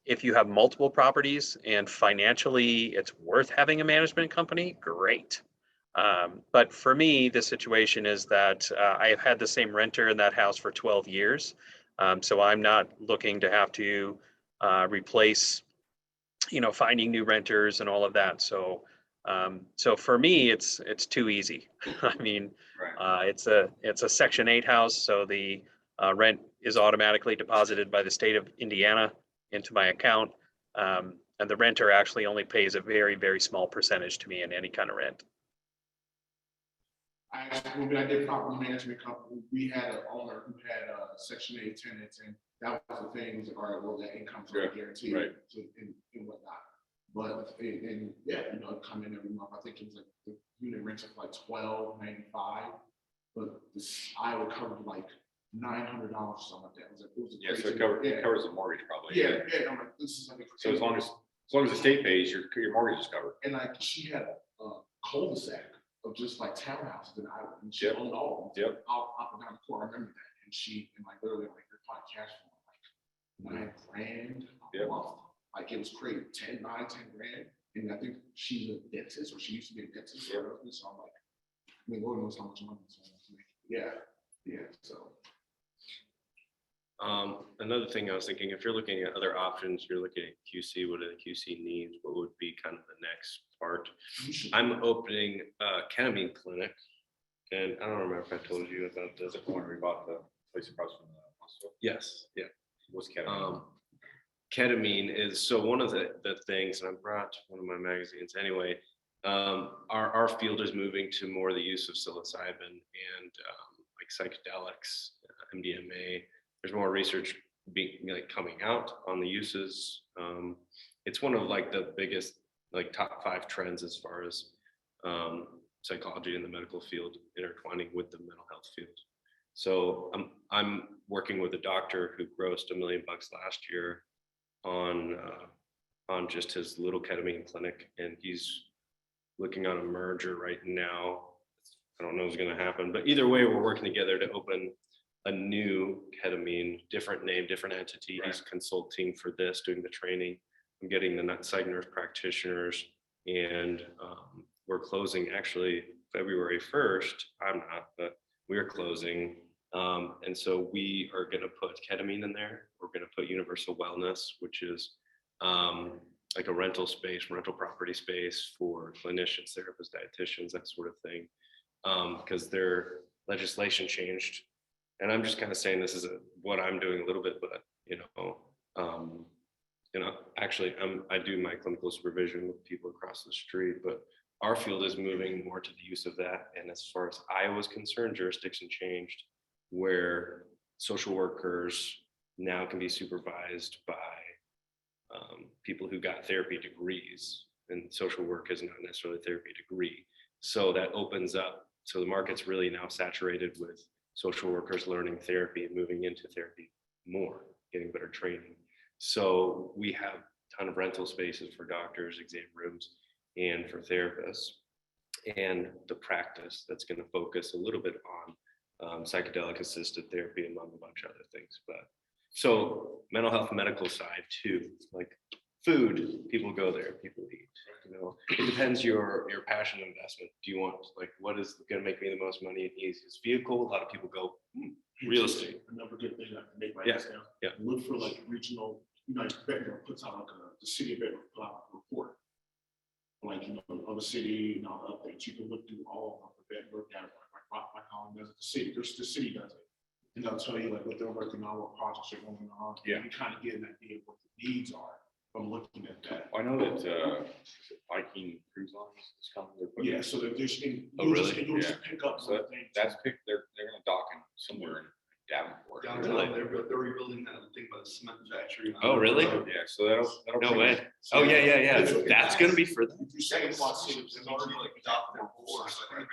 If you have multiple properties and financially it's worth having a management company, great. But for me, the situation is that I have had the same renter in that house for 12 years. So I'm not looking to have to replace, you know, finding new renters and all of that. So for me, it's too easy. I mean, Right. it's a Section 8 house, so the rent is automatically deposited by the state of Indiana into my account, and the renter actually only pays a very, very small percentage to me in any kind of rent. I actually, when I did property management company, we had an owner who had Section 8 tenants, and that was the thing. It was like, all right, well, that income's already guaranteed, right. and whatnot. But and yeah, you know, come in every month. I think it was like the unit rents are like $12.95, but this Iowa covered like $900 or something like that. It was a Yeah, so crazy- it covers the mortgage probably. Yeah. I'm like, this is like So as long as the state pays, your mortgage is covered. and like she had a cul-de-sac of just like townhouses in Iowa, and she Yep. owned all of them. Yep. Up and down the court. I remember that, and like literally like you're buying cash for like $9,000 a Yep. month. Like it was crazy, 10 grand. And I think she's a dentist, or she used to be a dentist. Yep. So I'm like, I mean, Lord knows how much money. So yeah. So Another thing I was thinking, if you're looking at other options, you're looking at QC, what are the QC needs? What would be kind of the next part? you should. I'm opening a ketamine clinic, and I don't remember if I told you about this. That's the one where we bought the place across from the hospital. Yes, yeah. What's ketamine? Ketamine is, so one of the things, and I brought one of my magazines anyway, our field is moving to more the use of psilocybin and like psychedelics, MDMA. There's more research being like coming out on the uses. It's one of like the biggest, like top 5 trends as far as psychology in the medical field intertwining with the mental health field. So I'm working with a doctor who grossed $1 million last year on just his little ketamine clinic, and he's looking on a merger right now. I don't know what's going to happen, but either way, we're working together to open a new ketamine, different name, different entity. Right. He's consulting for this, doing the training. I'm getting the psych nurse practitioners, and we're closing actually February 1st. I'm not, but we're closing. And so we are going to put ketamine in there. We're going to put universal wellness, which is like a rental property space for clinicians, therapists, dietitians, that sort of thing. Because their legislation changed. And I'm just kind of saying this is what I'm doing a little bit, but actually I do my clinical supervision with people across the street, but our field is moving more to the use of that. And as far as Iowa's concerned, jurisdiction changed where social workers now can be supervised by people who got therapy degrees, and social work is not necessarily a therapy degree. So that opens up. So the market's really now saturated with social workers learning therapy and moving into therapy more, getting better training. So we have a ton of rental spaces for doctors, exam rooms, and for therapists. And the practice that's going to focus a little bit on psychedelic assisted therapy, among a bunch of other things. But so mental health, medical side too, like food, people go there, people eat. It depends your passion investment. Do you want, like, what is going to make me the most money and easiest vehicle? A lot of people go real estate. Another good thing I can make my Yeah. ass down. Yeah. Look for like regional you know, Bedford puts out like the city of Bedford put out a report. Like, you know, of the city, you know, updates, you can look through all of the Bedford data, like how does it, the city does it. And they'll tell you like what they're working on, what projects are going on. Yeah. You kind of get an idea of what the needs are from looking at that. I know that Viking Cruise Lines is coming. They're putting- Yeah, so they're just, Oh, really? you'll just Yeah. pick up So things. That's picked, they're gonna dock in somewhere in Davenport. Downtown, they're rebuilding that thing by the cement factory. Oh, really? Yeah, so that'll. No bring way. us- Oh, yeah, yeah, yeah. It's- That's gonna be for them. If you say Quad Cities, It's it's already already like adopted before, so I think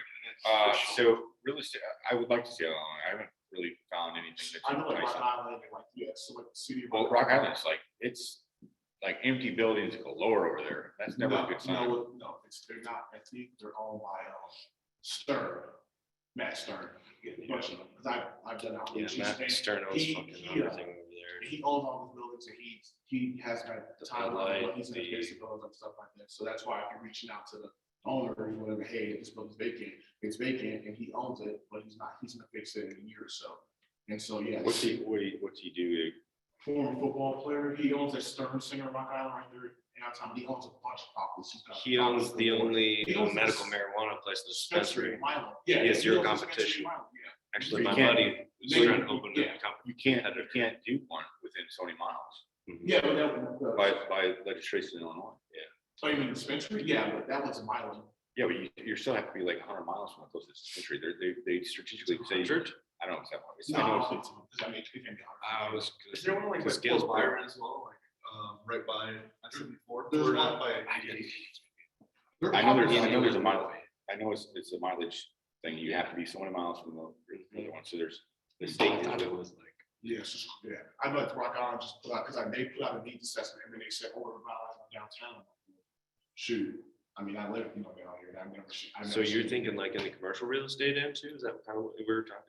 So real estate, I would like to see it on. I haven't really found anything that's. I know like Rock enticing. Island, and like, yeah, so like the city. of Well, Rock Island is like, it's like empty buildings galore over there. That's never a good sign. No, they're not empty, they're owned by Stern, Matt Stern. Bunch of them, because I've done out. Yeah, Matt Stern owns He- fucking he, everything over there. He owns all these buildings and he has had the time, Bud Light, he's in the basic buildings and stuff like that. So that's why if you're reaching out to the owner or whatever, hey, this building's vacant, it's vacant and he owns it, but he's gonna fix it in a year or so. And so, yeah. What's he do? Former football player, he owns a Stern Center, Rock Island right there downtown. He owns a bunch of properties. He's got He owns the only He owns medical this marijuana place, the dispensary. Milo. He has zero owns a competition. dispensary in Milo, yeah. Actually, You my can't- buddy was Maybe- trying to open yeah. a company. You can't do one within so many miles Yeah, but that, by legislation in Illinois. so you mean dispensary? Yeah, but that was a Milo. Yeah, but you still have to be like 100 miles from the closest dispensary. They strategically say. I don't know exactly. No, I know I it's- mean, it can be. I was. Is there one like Because Fort Scales Byron as well, like, right by, I said before, There's or one- not by. I know there's a mileage. I know it's a mileage thing. You have to be so many miles from the other one. So there's the state. Was like. Yes, yeah. I know it's Rock Island just put out, because they put out a needs assessment and then they said, oh, we're about downtown. Shoot, I mean, I live, you know, down here. I've never seen. So you're thinking like in the commercial real estate end too? Is that kind of what we were talking?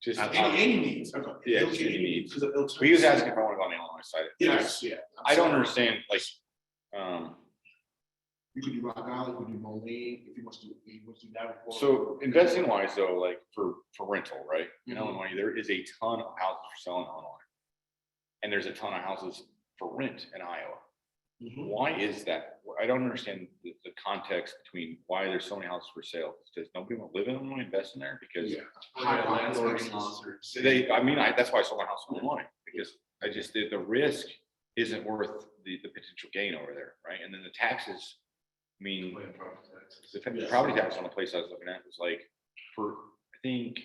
Just Any needs. Okay. Yeah, It'll- just any needs. 'cause it'll turn- he was asking if I want to go on the Illinois side. Yes, yeah. I don't understand like You could do Rock Island, you could do Moline, if you want to do that. so investing wise though, like for rental, right? In Mhm. Illinois, there is a ton of houses for sale in Illinois. And there's a ton of houses for rent in Iowa. Mhm. Why is that? I don't understand the context between why there's so many houses for sale. Does nobody want to live in Illinois, invest in there? Because Yeah. Landlord sponsors. that's why I sold my house in Illinois, because I just, the risk isn't worth the potential gain over there, right? And then the taxes, I mean, the property tax on the place I was looking at was like, for, I think,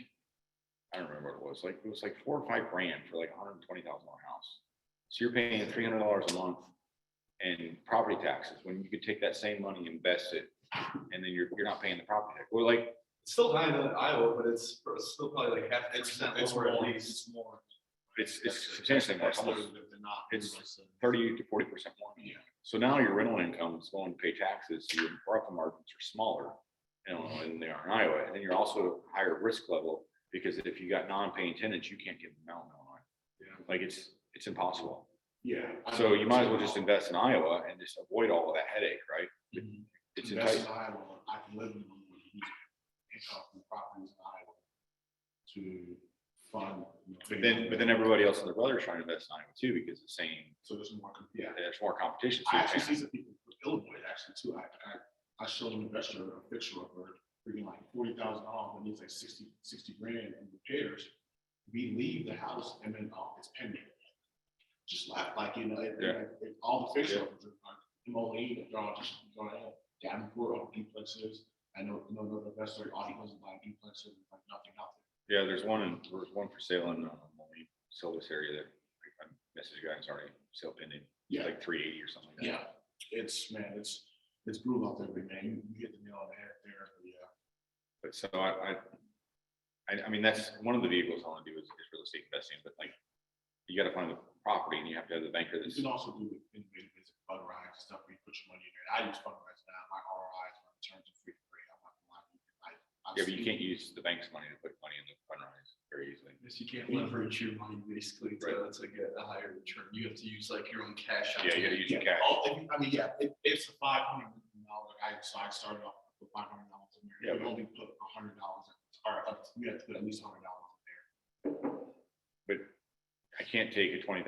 I don't remember what it was, like, it was like $4 or $5 grand for like $120,000 house. So you're paying $300 a month in property taxes, when you could take that same money, invest it, and then you're not paying the property tax. Well, like, It's still higher than Iowa, but it's still probably like half percent It's lower at more, least. it's more. it's substantially more, it's almost They're not. it's 30 to 40% more. Yeah. So now your rental income is going to pay taxes, so your profit margins are smaller in Illinois than they are in Iowa. And then you're also higher risk level, because if you got non-paying tenants, you can't get them out in Illinois. Yeah. Like it's impossible. Yeah. So you might as well just invest in Iowa and just avoid all of that headache, right? It's Invest in enticing. Iowa, I can live in income from properties in Iowa to fund. But then everybody else and their brother is trying to invest in Iowa too, because it's saying So there's more, yeah. there's more competition. So I you're actually paying- see some people with Illinois actually too. I showed an investor a picture of her bringing like $40,000, but needs like 60 grand in repairs. We leave the house and then, oh, it's pending. Just like, you know, all the pictures, Moline, they're all just going ahead. Davenport, all duplexes. I know, the investor, all he does is buy duplexes, like nothing out there. Yeah, there's one for sale in Moline, Silvis area that I messaged guys already, sale pending. Yeah. Like 380 or something like that. Yeah, it's, man, it's brutal out there, but man, you hit the nail on the head there, but yeah. But so I mean, that's one of the vehicles I want to do is real estate investing, but like, you got to find the property and you have to have the banker You that's. can also do innovative business, fundrise stuff, where you put your money in there. I use fundrise now, my ROIs, my returns are free. I'm not gonna lie. Yeah, but you can't use the bank's money to put money in the fundraise very easily. Yes, you can't leverage your money basically to get a higher return. You have to use like your own cash. Yeah, you got to use your cash. Oh, I mean, yeah, it's a $500 million, so I started off with $500 in there. Yeah, You only put $100 in, or you have to put at least $100 in there. But I can't take a $20,000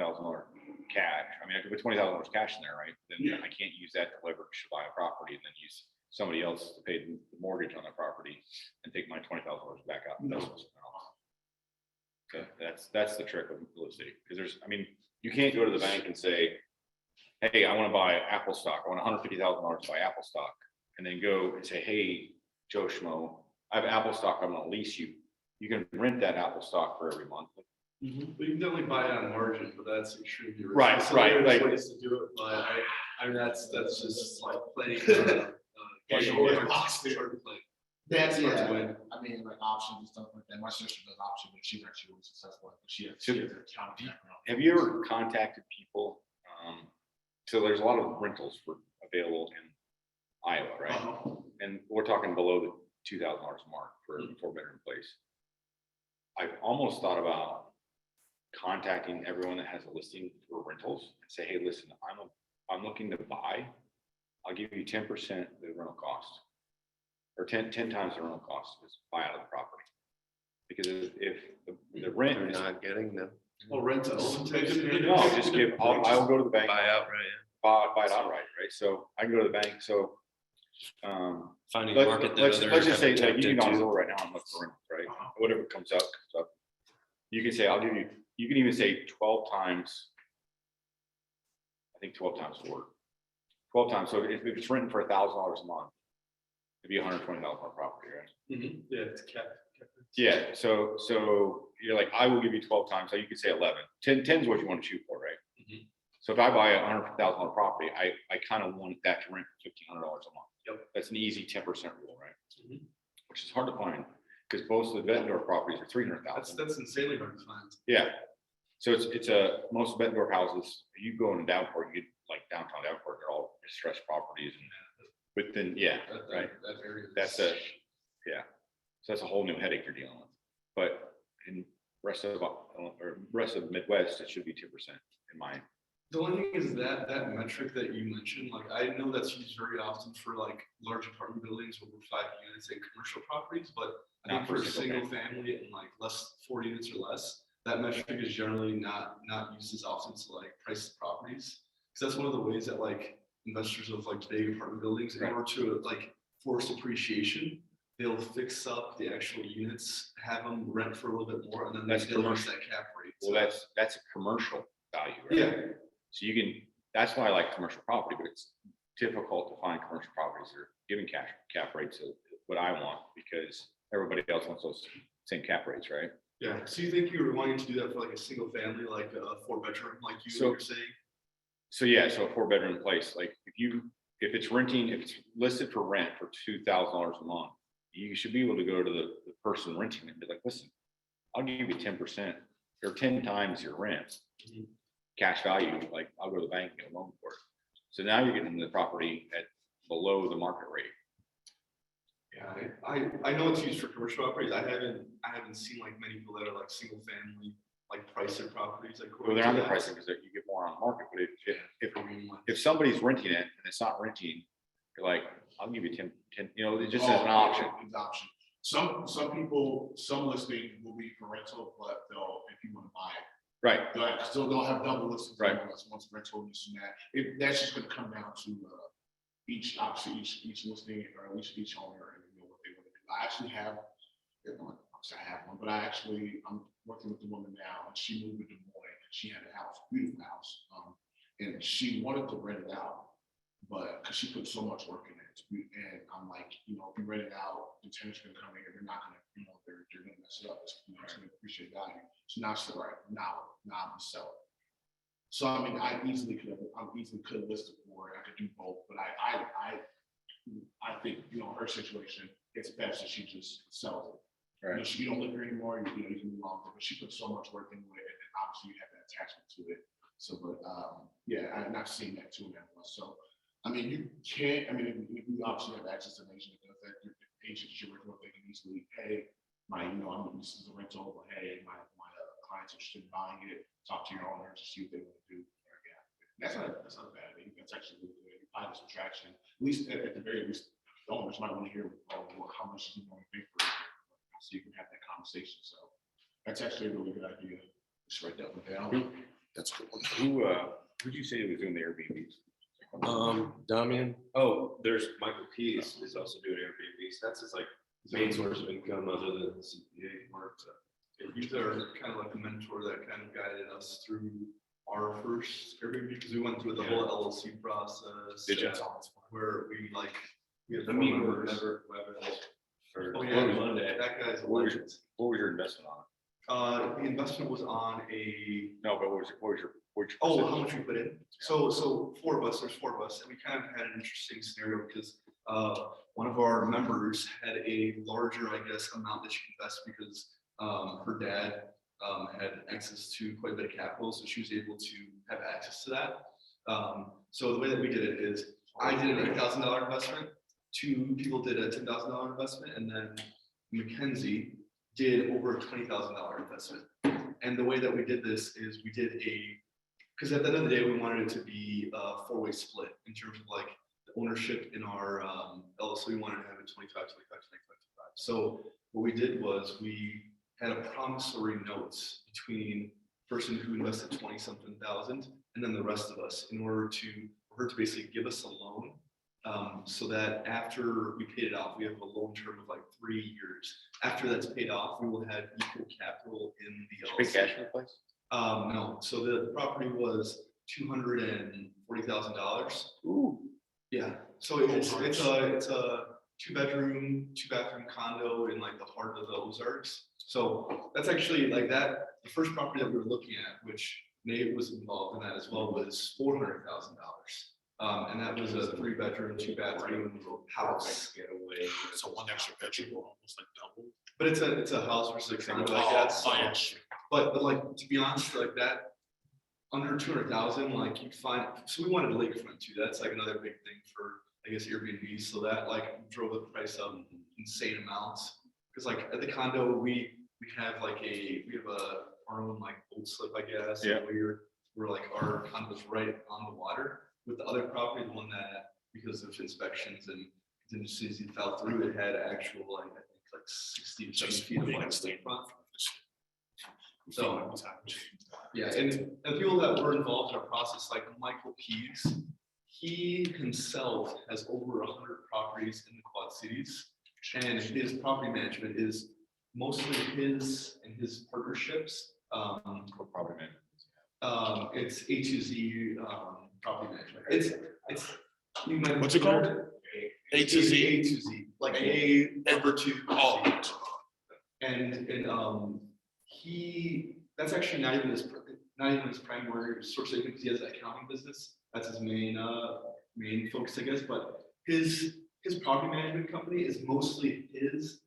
cash. I mean, I could put $20,000 cash in there, right? Then Yeah. I can't use that to leverage to buy a property and then use somebody else to pay the mortgage on that property and take my $20,000 back out. No. So that's the trick of real estate. Because there's, I mean, you can't go to the bank and say, hey, I want to buy Apple stock. I want $150,000 to buy Apple stock. And then go and say, hey, Joe Schmo, I have Apple stock. I'm going to lease you. You can rent that Apple stock for every month. But you can definitely buy it on margin, but that's extremely risky. Right, So right, there's like- ways to do it, but I mean, that's just like playing. box there. Hard to play. That's Hard to yeah. win. I mean, like options and stuff like that. My sister does options, but she's actually really successful. But she has an accounting background. Have you ever contacted people? So there's a lot of rentals available in Iowa, right? Uh-huh. And we're talking below the $2,000 mark for a 4-bedroom place. I've almost thought about contacting everyone that has a listing for rentals and say, hey, listen, I'm looking to buy. I'll give you 10% of the rental cost, or 10 times the rental cost is buy out of the property. Because if the rent They're is not getting them. Oh, rent to own type of. no, just give. I'll go to the bank. Buy outright. Buy it outright, right? So I can go to the bank. So Finding a market that other let's just say kind of like you can tapped go into. right now and look for rentals, right? Whatever comes up. You can say I'll give you. You can even say 12 times. I think 12 times will work. 12 times. So if it's renting for $1,000 a month, it'd be $120,000 property, right? Yeah, it's cap. Yeah. So you're like, I will give you 12 times. So you could say 11. 10 is what you want to shoot for, right? So if I buy a $100,000 property, I kind of want that to rent for $1,500 a month. Yep. That's an easy 10% rule, right? Which is hard to find because most of the Bettendorf properties are 300,000. That's insanely hard to find. Yeah. So it's most Bettendorf houses, you go in Downport, you get like downtown Downport, they're all distressed properties. But then, yeah, right. That area. So that's a whole new headache you're dealing with. But in rest of the Midwest, it should be 2% in my. The only thing is that metric that you mentioned, like I know that's used very often for like large apartment buildings over 5 units and commercial properties, but I think Not for for a single family and like 4 units or less, that metric is generally not used as often to like price the properties. Because that's one of the ways that like investors of like big apartment buildings, in Right. order to like force appreciation, they'll fix up the actual units, have them rent for a little bit more, and then That's they'll use commercial. that cap rate. Well, that's a commercial value, right? Yeah. So you can, that's why I like commercial property, but it's difficult to find commercial properties that are giving cap rates of what I want because everybody else wants those same cap rates, right? Yeah, so you think you were wanting to do that for like a single family, like a 4-bedroom, like So- were saying? So yeah, so a 4-bedroom place, like if it's listed for rent for $2,000 a month, you should be able to go to the person renting it and be like, listen, I'll give you 10% or 10 times your rent. Cash value, like I'll go to the bank and get a loan for it. So now you're getting the property at below the market rate. Yeah, I know it's used for commercial properties. I haven't seen like many people that are like single family, like price their properties like. Well, they're not the pricing because you get more on the market, but if somebody's renting it and it's not renting, you're like, I'll give you 10, it just as an option. It's an option. Some people, some listings will be for rental, but if you want to buy it, Right. they'll have double listings. Right. Once rental and this and that. That's just going to come down to each listing or at least each owner and what they want to do. I actually have, but I'm working with the woman now, and she moved to Des Moines, and she had a house, beautiful house, and she wanted to rent it out, but because she put so much work in it, and I'm like, if you rent it out, the tenant's gonna come in, they're not gonna, they're gonna mess it up. It's gonna appreciate value. So now she's like, all right, now I'm gonna sell it. So I mean, I easily could have listed for it. I could do both, but I think her situation, it's best that she just sells it. Right. You don't live here anymore. You can move on, but she put so much work into it, and obviously you have that attachment to it. So, but yeah, I'm not seeing that too now. So, I mean, you can't. I mean, if you obviously have access to an agent that does that, your agents you're working with, they can easily, hey, this is a rental, but hey, my clients are interested in buying it. Talk to your owners to see what they want to do. Yeah, that's not bad. I think that's actually really good. You find some traction. At least at the very least, the owners might want to hear how much is going to pay for it, so you can have that conversation. So that's actually a really good idea. Just write that one down. That's a good one. Who'd you say was doing the Airbnbs? Damian. Oh, there's Michael Keys is also doing Airbnbs. That's his like main source of income other than CPA work. So. He's our kind of like a mentor that kind of guided us through our first Airbnb because we went through the whole LLC process. Did you? Where we had The four meeting members. for Oh yeah, Monday. that guy's a What was legend. your investment on it? The investment was on a, No, but what was your oh, how much we put in? So four of us, there's four of us, and we kind of had an interesting scenario because one of our members had a larger, I guess, amount that she could invest because her dad had access to quite a bit of capital, so she was able to have access to that. So the way that we did it is I did an $8,000 investment, two people did a $10,000 investment, and then Mackenzie did over a $20,000 investment. And the way that we did this is we did because at the end of the day, we wanted it to be a four-way split in terms of like the ownership in our LLC. We wanted to have it 25, 25, 25, 25. So what we did was we had a promissory notes between the person who invested 20-something thousand and then the rest of us in order for her to basically give us a loan so that after we paid it off, we have a loan term of like 3 years. After that's paid off, we will have equal capital in the LLC. big cash in place? No, so the property was $240,000. Ooh. Yeah, so it's a two-bedroom, two-bathroom condo in like the heart of the Ozarks. So that's actually like that. The first property that we were looking at, which Nate was involved in that as well, was $400,000. And that was a three-bedroom, two-bathroom house. So one extra bedroom, almost like double. But it's a house versus a condo, I guess. Oh, yeah, sure. But like, to be honest, like that, under 200,000, like you find, so we wanted lakefront too. That's like another big thing for, I guess, Airbnb. So that like drove the price up insane amounts. Cause like at the condo, we have our own like boat slip, I guess. Yeah. We're like, our condo's right on the water. With the other property, the one that, because of inspections and contingencies, it fell through, it had actual, like, I think like 60 to 70 feet of like lakefront. So, yeah, and people that were involved in our process, like Michael Keys, he himself has over 100 properties in the Quad Cities, and his property management is mostly his and his partnerships. Property management. It's A2Z property management. It's you might What's it called? A to Z. A to Z, like A number two. Oh. And that's actually not even his primary source of income because he has an accounting business. That's his main focus, I guess. But his property management company is mostly his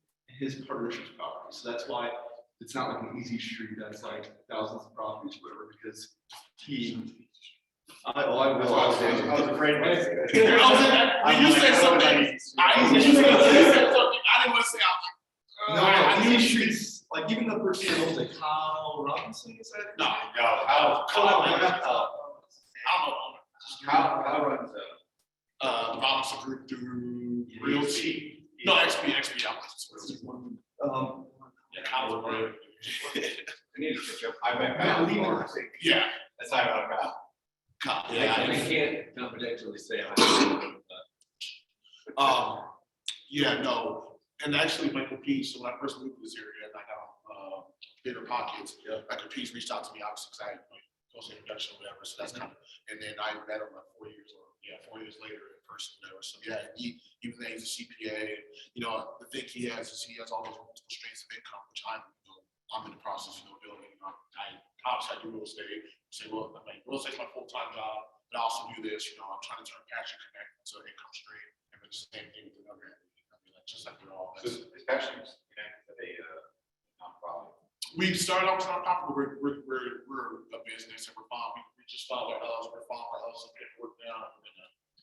partnership's property. So that's why it's not like an easy street that's like thousands of properties, whatever, because I was afraid. When you said something, I didn't want to say no, these streets, like even the person that owns like Kyle Robinson, is that? No, How runs Robinson Group through Real Cheap. No, XP. Yeah, Kyle's right. I need to catch up. I met Kyle. Yeah. That's how I got. Kyle. I Yeah. can't confidentially say. Yeah, no. And actually, Michael Pease, so when I first moved to this area, and I got bigger pockets, Michael Pease reached out to me, obviously, because I had close introduction or whatever. So that's kind of, and then I met him like 4 years later in person, whatever. So yeah, even though he's a CPA, and the thing he has is he has all those multiple streams of income, which I'm in the process of building. I obviously I do real estate. Say, well, real estate's my full-time job, but I also do this. I'm trying to turn Passion Connect into an income stream, and the same thing with another. Just like we're all. Especially connected to a nonprofit. We started off as a nonprofit, but we're a business and we're fine. We just filed our LLC, we're filing our LLC paperwork now.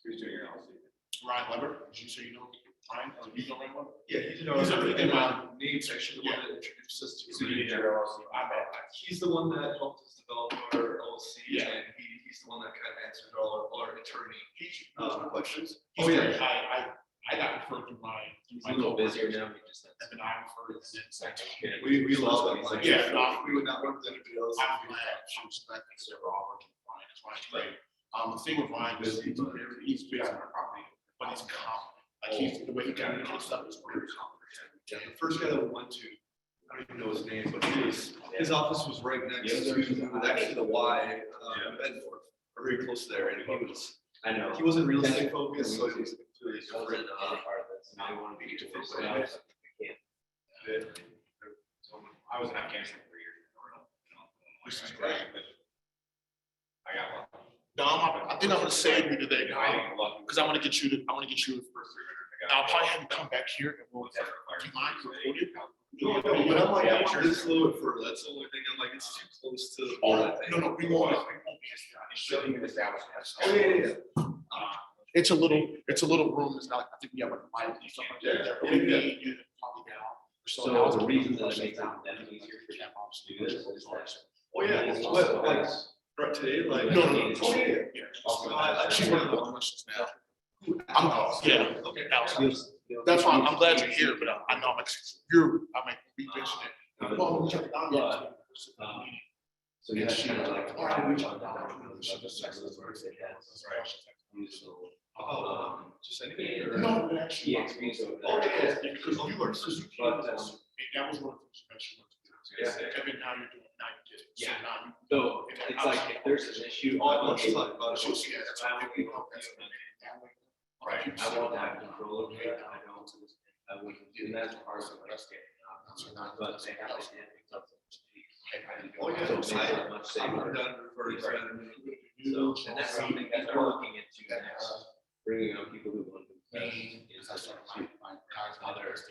Who's doing your LLC? Ryan Weber, did you say you know Ryan? Or you know Ryan Weber? Yeah, he's in my Nate's actually the one that introduced us to. So you need your LLC. He's the one that helped us develop our LLC, Yeah. and he's the one that kind of answered all our attorney questions. I got referred through my busier now? We just. We love it. Like, Yeah. We would not work with anybody else. I'm glad she was back there, so we're all working fine, that's why it's great. The thing with Ryan is he's big on our property, but he's confident, like he's, the way he communicates stuff is very confident. Yeah, the first guy that we went to, I don't even know his name, but his office was right next to actually the Y, Bedford, or very close there, and I know. he wasn't real estate focused, so it was completely different. I want to be different. I was in Afghanistan for years. This is great. I got one. No, I think I'm gonna save you today, because I wanna get you to, First 300. I'll probably have you come back here and we'll, do you mind recording? No, but I'm like, I want this little bit further, that's the only thing, I'm like, it's too close to. Oh, no, we won't. Oh, yeah. It's a little room, it's not, I think we have like a mic and stuff like that. Yeah. Maybe you probably down. So the reason that it makes it them easier for them to do this is that. Oh, yeah, what, like, right today, like. No. Oh, yeah. Yeah. She's one of the questions now. Yeah, Okay. Alex, that's why I'm glad you're here, but I know I'm like, we mentioned it. Well, we checked it out. So you have She kind was of like, like. all right, we checked it out. She just texted us. Just anything. or- No, it actually. Yeah, experience over Oh, there. yeah, because you were, because you. But, That was one of the things you mentioned. And then now you're doing, now you did it. So Yeah. now you. So it's like if there's an issue. Oh, I want to talk about it. So, yeah, that's what I think. Right, I want to have control over it, I don't, I wouldn't do that part of what I say. But they have to. Oh, yeah. So it makes it much safer. So, and that's something that we're looking into next, bringing on people who want to gain is others.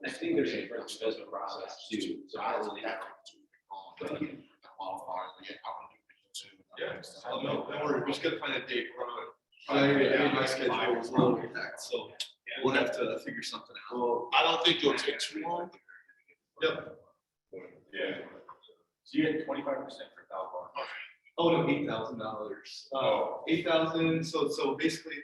I think there's a different business process too, so I really. Yeah, no, don't worry, we just gotta find a date, my schedule is a little packed, so we'll have to figure something out. I don't think it'll take too long. Yep. Yeah. So you had 25% for Falcon. Oh, no, $8,000. 8,000, so basically,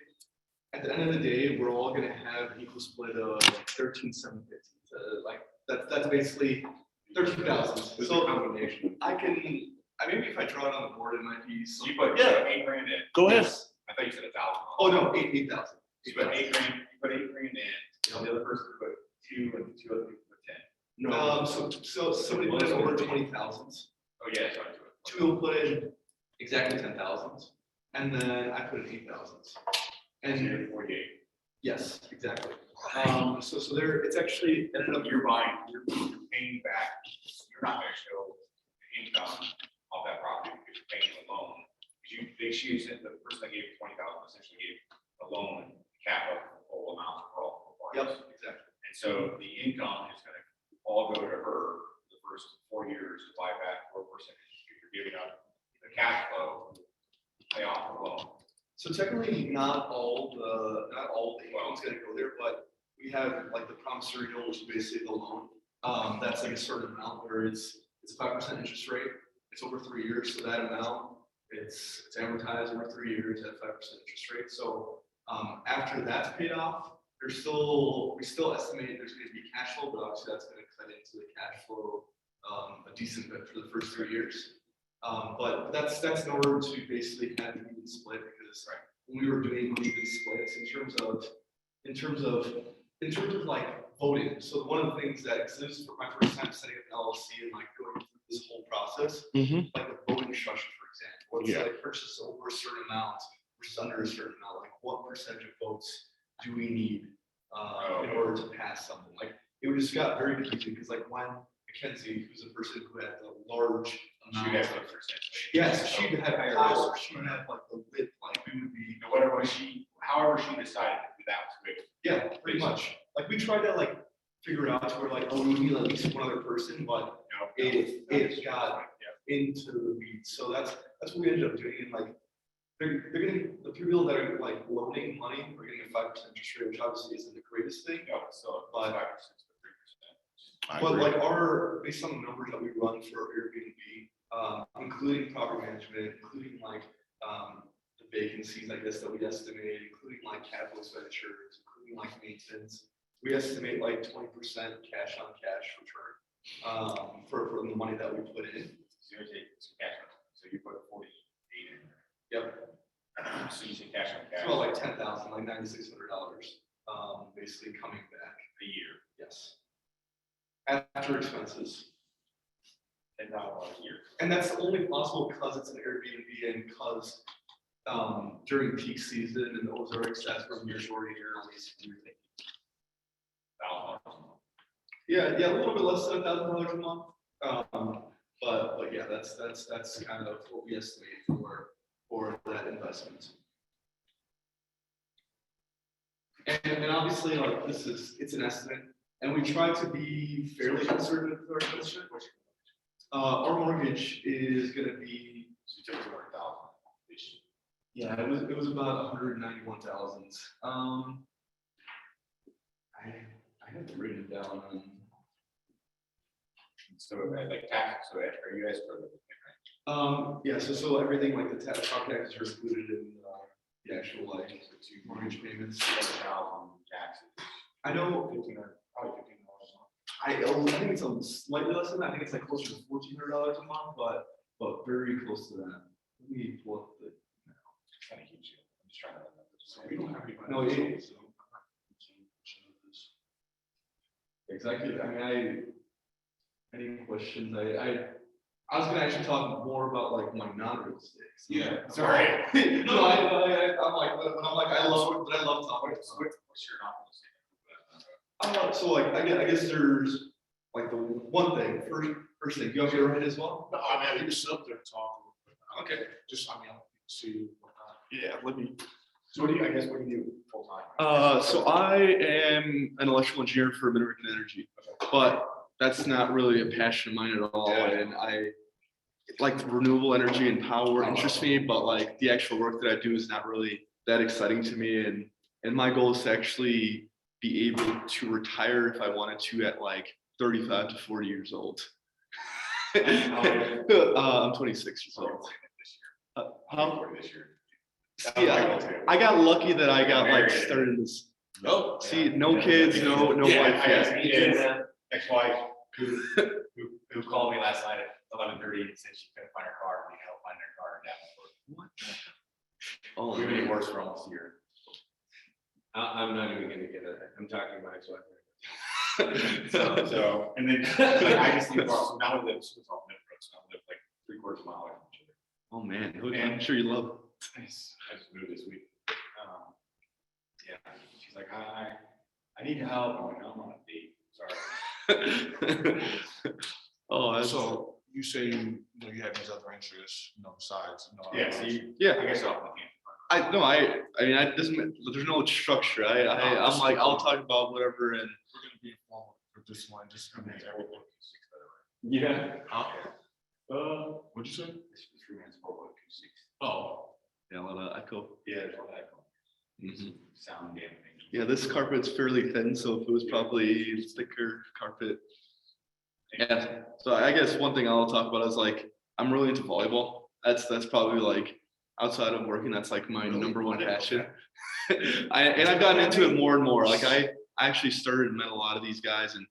at the end of the day, we're all gonna have an equal split of 13,750. Like, that's basically 13,000. So combination. Maybe if I draw it on the board, it might be. So you put Yeah. 8 grand in. Go ahead. I thought you said 1,000. Oh, no, 8,000. You put 8 grand, you put 8 grand in, and the other person put 2 and 2 other people put 10. So somebody put in over 20,000. Oh, yeah, sorry. Two will put in exactly 10,000, and then I put in 8,000. And 48. yes, exactly. So there, it's actually ended up. You're buying, you're paying back, you're not gonna show the income of that property because you're paying the loan. She said the person that gave 20,000 essentially gave a loan cap of the whole amount for all. Yep, exactly. And so the income is gonna all go to her the first 4 years to buy back 4%. You're giving up the cash flow, pay off the loan. So technically, not all the income's gonna go there, but we have like the promissory note, which is basically the loan. That's like a certain amount where it's a 5% interest rate. It's over 3 years, so that amount, it's amortized over 3 years at 5% interest rate. So after that's paid off, we still estimate there's gonna be cash flow, but obviously that's gonna cut into the cash flow a decent bit for the first 3 years. But that's in order to basically have an even split, because when we were doing uneven splits in terms of like voting. So one of the things that exists for my first time setting up LLC and like going through this whole process, like the voting structure, for example, it's like purchase over a certain amount versus under a certain amount. Like what percentage of votes do we need in order to pass something? Like it just got very confusing because like when Mackenzie, who's a person who had the large amount of yes, she'd have power, she'd have like the width, like we would be. However she decided that was good. Yeah, pretty much. Like we tried to like figure out to where like, oh, we need at least one other person, but it got into the weeds. So that's what we ended up doing. And like they're getting the people that are like loaning money are getting a 5% interest rate, which obviously isn't the greatest thing. No, so But 5% to 3%. But like based on the numbers that we run for Airbnb, including property management, including like the vacancies, I guess, that we estimate, including like capital expenditures, including like maintenance, we estimate like 20% cash on cash return for the money that we put in. So you take some cash on, so you put 48 in there. Yep. So you say cash on It's cash. about like 10,000, like $9,600, basically coming back. A year, Yes. After expenses. $10 a year. And that's only possible because it's an Airbnb and because during peak season and the Ozarks, that's from your shortage areas. Yeah, a little bit less than $1,000 a month. But yeah, that's kind of what we estimate for that investment. And obviously, like it's an estimate, and we try to be fairly conservative with our investment. Our mortgage is gonna be. So you took 200,000. Yeah, it was about 191,000. I have to write it down. So like tax, so are you guys for the? Yeah, so everything like the property taxes are included in the actual like mortgage payments. Taxes. I know, Probably $15 a month. I think it's slightly less than that. I think it's like closer to $1,400 a month, but very close to that. Let me pull up the. Kind of keeps you, I'm just trying to remember. So we don't have any. No, it. Exactly. I mean, any questions? I was gonna actually talk more about like my non-real estate. Yeah. Sorry. No, I'm like, when I'm like, I love talking about. What's your non-real estate? So like, I guess there's like the one thing, first thing, you have your right as well? No, I mean, you can sit up there and talk. Okay. Just, I mean, I'll see. Yeah, let me. So what do you do full time? So I am an electrical engineer for American Energy, but that's not really a passion of mine at all. And I like renewable energy and power interests me, but like the actual work that I do is not really that exciting to me. And my goal is to actually be able to retire if I wanted to at like 35 to 40 years old. I'm 26 years old. How? This year. Yeah, I got lucky that I got like started this. Oh, See, no kids, no wife yet. Ex-wife who called me last night at 11:30 and said she couldn't find her car, and we helped find her car in Davenport. Oh, We've been divorced for almost a year. I'm not even gonna get it. I'm talking to my ex-wife. So, and then I just live, so now we live, it's all Midbrook, so I live like 3/4 mile away from each other. Oh man, I'm sure you love. Nice. I just moved this week. Yeah, she's like, I need help. I'm like, I'm on a date. Sorry. Oh, that's so you say you have these other interests, besides, Yeah, see, yeah. I guess I'll. I mean, there's no structure. I'm like, I'll talk about whatever, and we're gonna be informal for this one, just. Yeah. What'd you say? It's 3 minutes forward, 260. Oh, yeah, a lot of echo. Yeah, there's a lot of echo. Mhm. Sound dampening. Yeah, this carpet's fairly thin, so if it was probably thicker carpet. Yeah, so I guess one thing I'll talk about is like, I'm really into volleyball. That's probably like, outside of working, that's like my number one passion. I've gotten into it more and more. Like I actually started and met a lot of these guys, and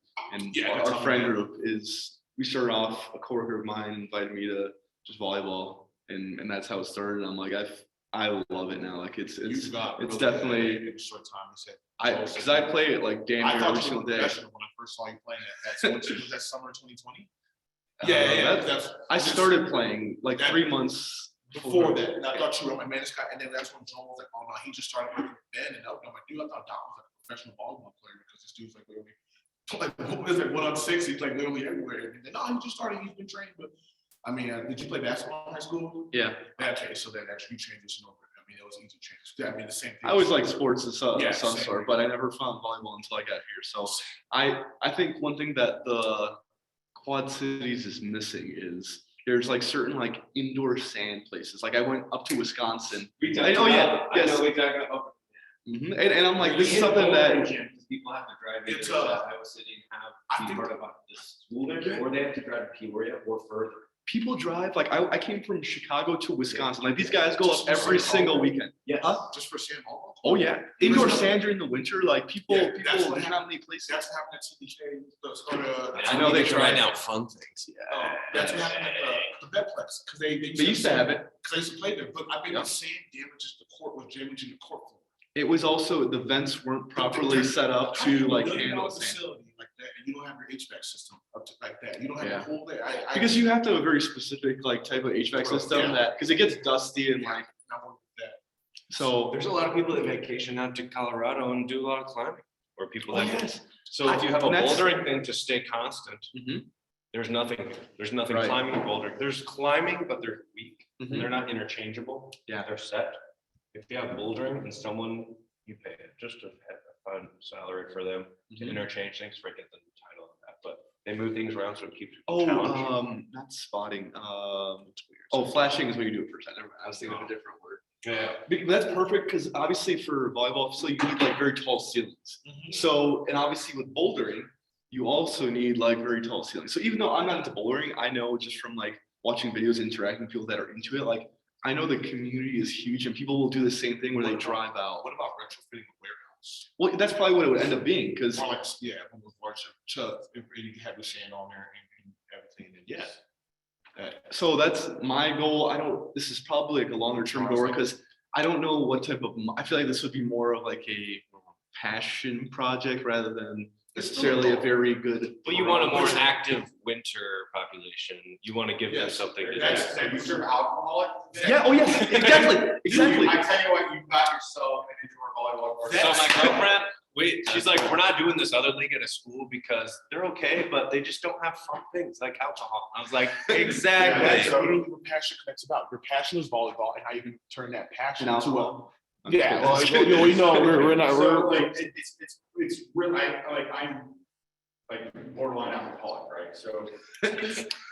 our friend group we started off, a coworker of mine invited me to just volleyball, and that's how it started. I'm like, I love it now. Like it's definitely in a short time. He said, because I play it like damn I near thought every you single were day. professional when I first saw you playing it. Was that summer 2020? I started playing like 3 months before that, and I thought you were on my man, and then that's when John was like, "Oh no, he just started working with Ben," and I'm like, "Dude, I thought Don was like a professional volleyball player because this dude's like literally, like what is it, 1-on-6? He's like literally everywhere." And then, no, he just started. He's been trained, but I mean, did you play basketball in high school? Yeah. Okay, so then actually you transitioned over. I mean, it was easy to transition. I mean, the same thing. I always like sports of some Yeah, sort, but I never found volleyball until I got here. So I think one thing that the Quad Cities is missing is there's like certain like indoor sand places. Like I went up to Wisconsin. We I talked know, yeah, about- yes. I know we talked about. Mhm. And I'm like, this is something that Because people have to drive It's, into Iowa City and I be think- part of the school there, or they have to drive to Peoria or further. people drive. Like I came from Chicago to Wisconsin. Like these guys go up every single weekend. Yes. Huh? Just for Sam Hall. Oh, yeah. Indoor sand during the winter, like people, Yeah, that's people, what there's not many places. That's what happened at TDK. I know they try tried. out fun things. Oh, that's what happened at the Bedplex, because they used to have it. Because I used to play there, but I mean, Yep. the sand damages the court, was damaging the court floor. It was also, the vents weren't properly set up How do to you like build a handle sand. facility like that, and you don't have your HVAC system up to like that, you don't have Yeah. a whole there. Because you have to have a very specific like type of HVAC system Yeah. that, because it gets dusty and like, so. There's a lot of people that vacation out to Colorado and do a lot of climbing, or people Oh, that. yes. So if you have a And that's- bouldering thing to stay constant, Mhm. there's nothing, there's nothing Right. climbing or bouldering. There's climbing, but they're weak. Mhm. They're not interchangeable. Yeah. They're set. If you have bouldering and someone, you pay just a fun salary for them to Mhm. interchange things, forget the title of that, but they move things around so it keeps. it Oh, challenging. not spotting, flashing is when you do it for time. I was thinking of a different word. Yeah. That's perfect, because obviously for volleyball, so you need like very tall ceilings. So, and obviously with bouldering, you also need like very tall ceilings. So even though I'm not into bouldering, I know just from like watching videos, interacting with people that are into it, like I know the community is huge and people will do the same thing where they drive out. What about retrofitting a warehouse? Well, that's probably what it would end up being, because Or like, yeah, one with large if you have the sand on there and everything, then yes. so that's my goal. This is probably like a longer term goal, because I don't know what type of, I feel like this would be more of like a passion project rather than necessarily a very good. But you want a more active winter population. You want to give them Yes. something to do. So you serve alcoholic? Yeah, oh yes, exactly, exactly. I tell you what, you've got yourself an indoor volleyball court. So my girlfriend, she's like, we're not doing this other league at a school because they're okay, but they just don't have fun things like alcohol. I was like, That's exactly. literally what passion connects about. Your passion is volleyball, and how you can turn that passion And into a. alcohol. Yeah, well, you know, we're not, So we're. like, it's really, I'm like borderline alcoholic, right? So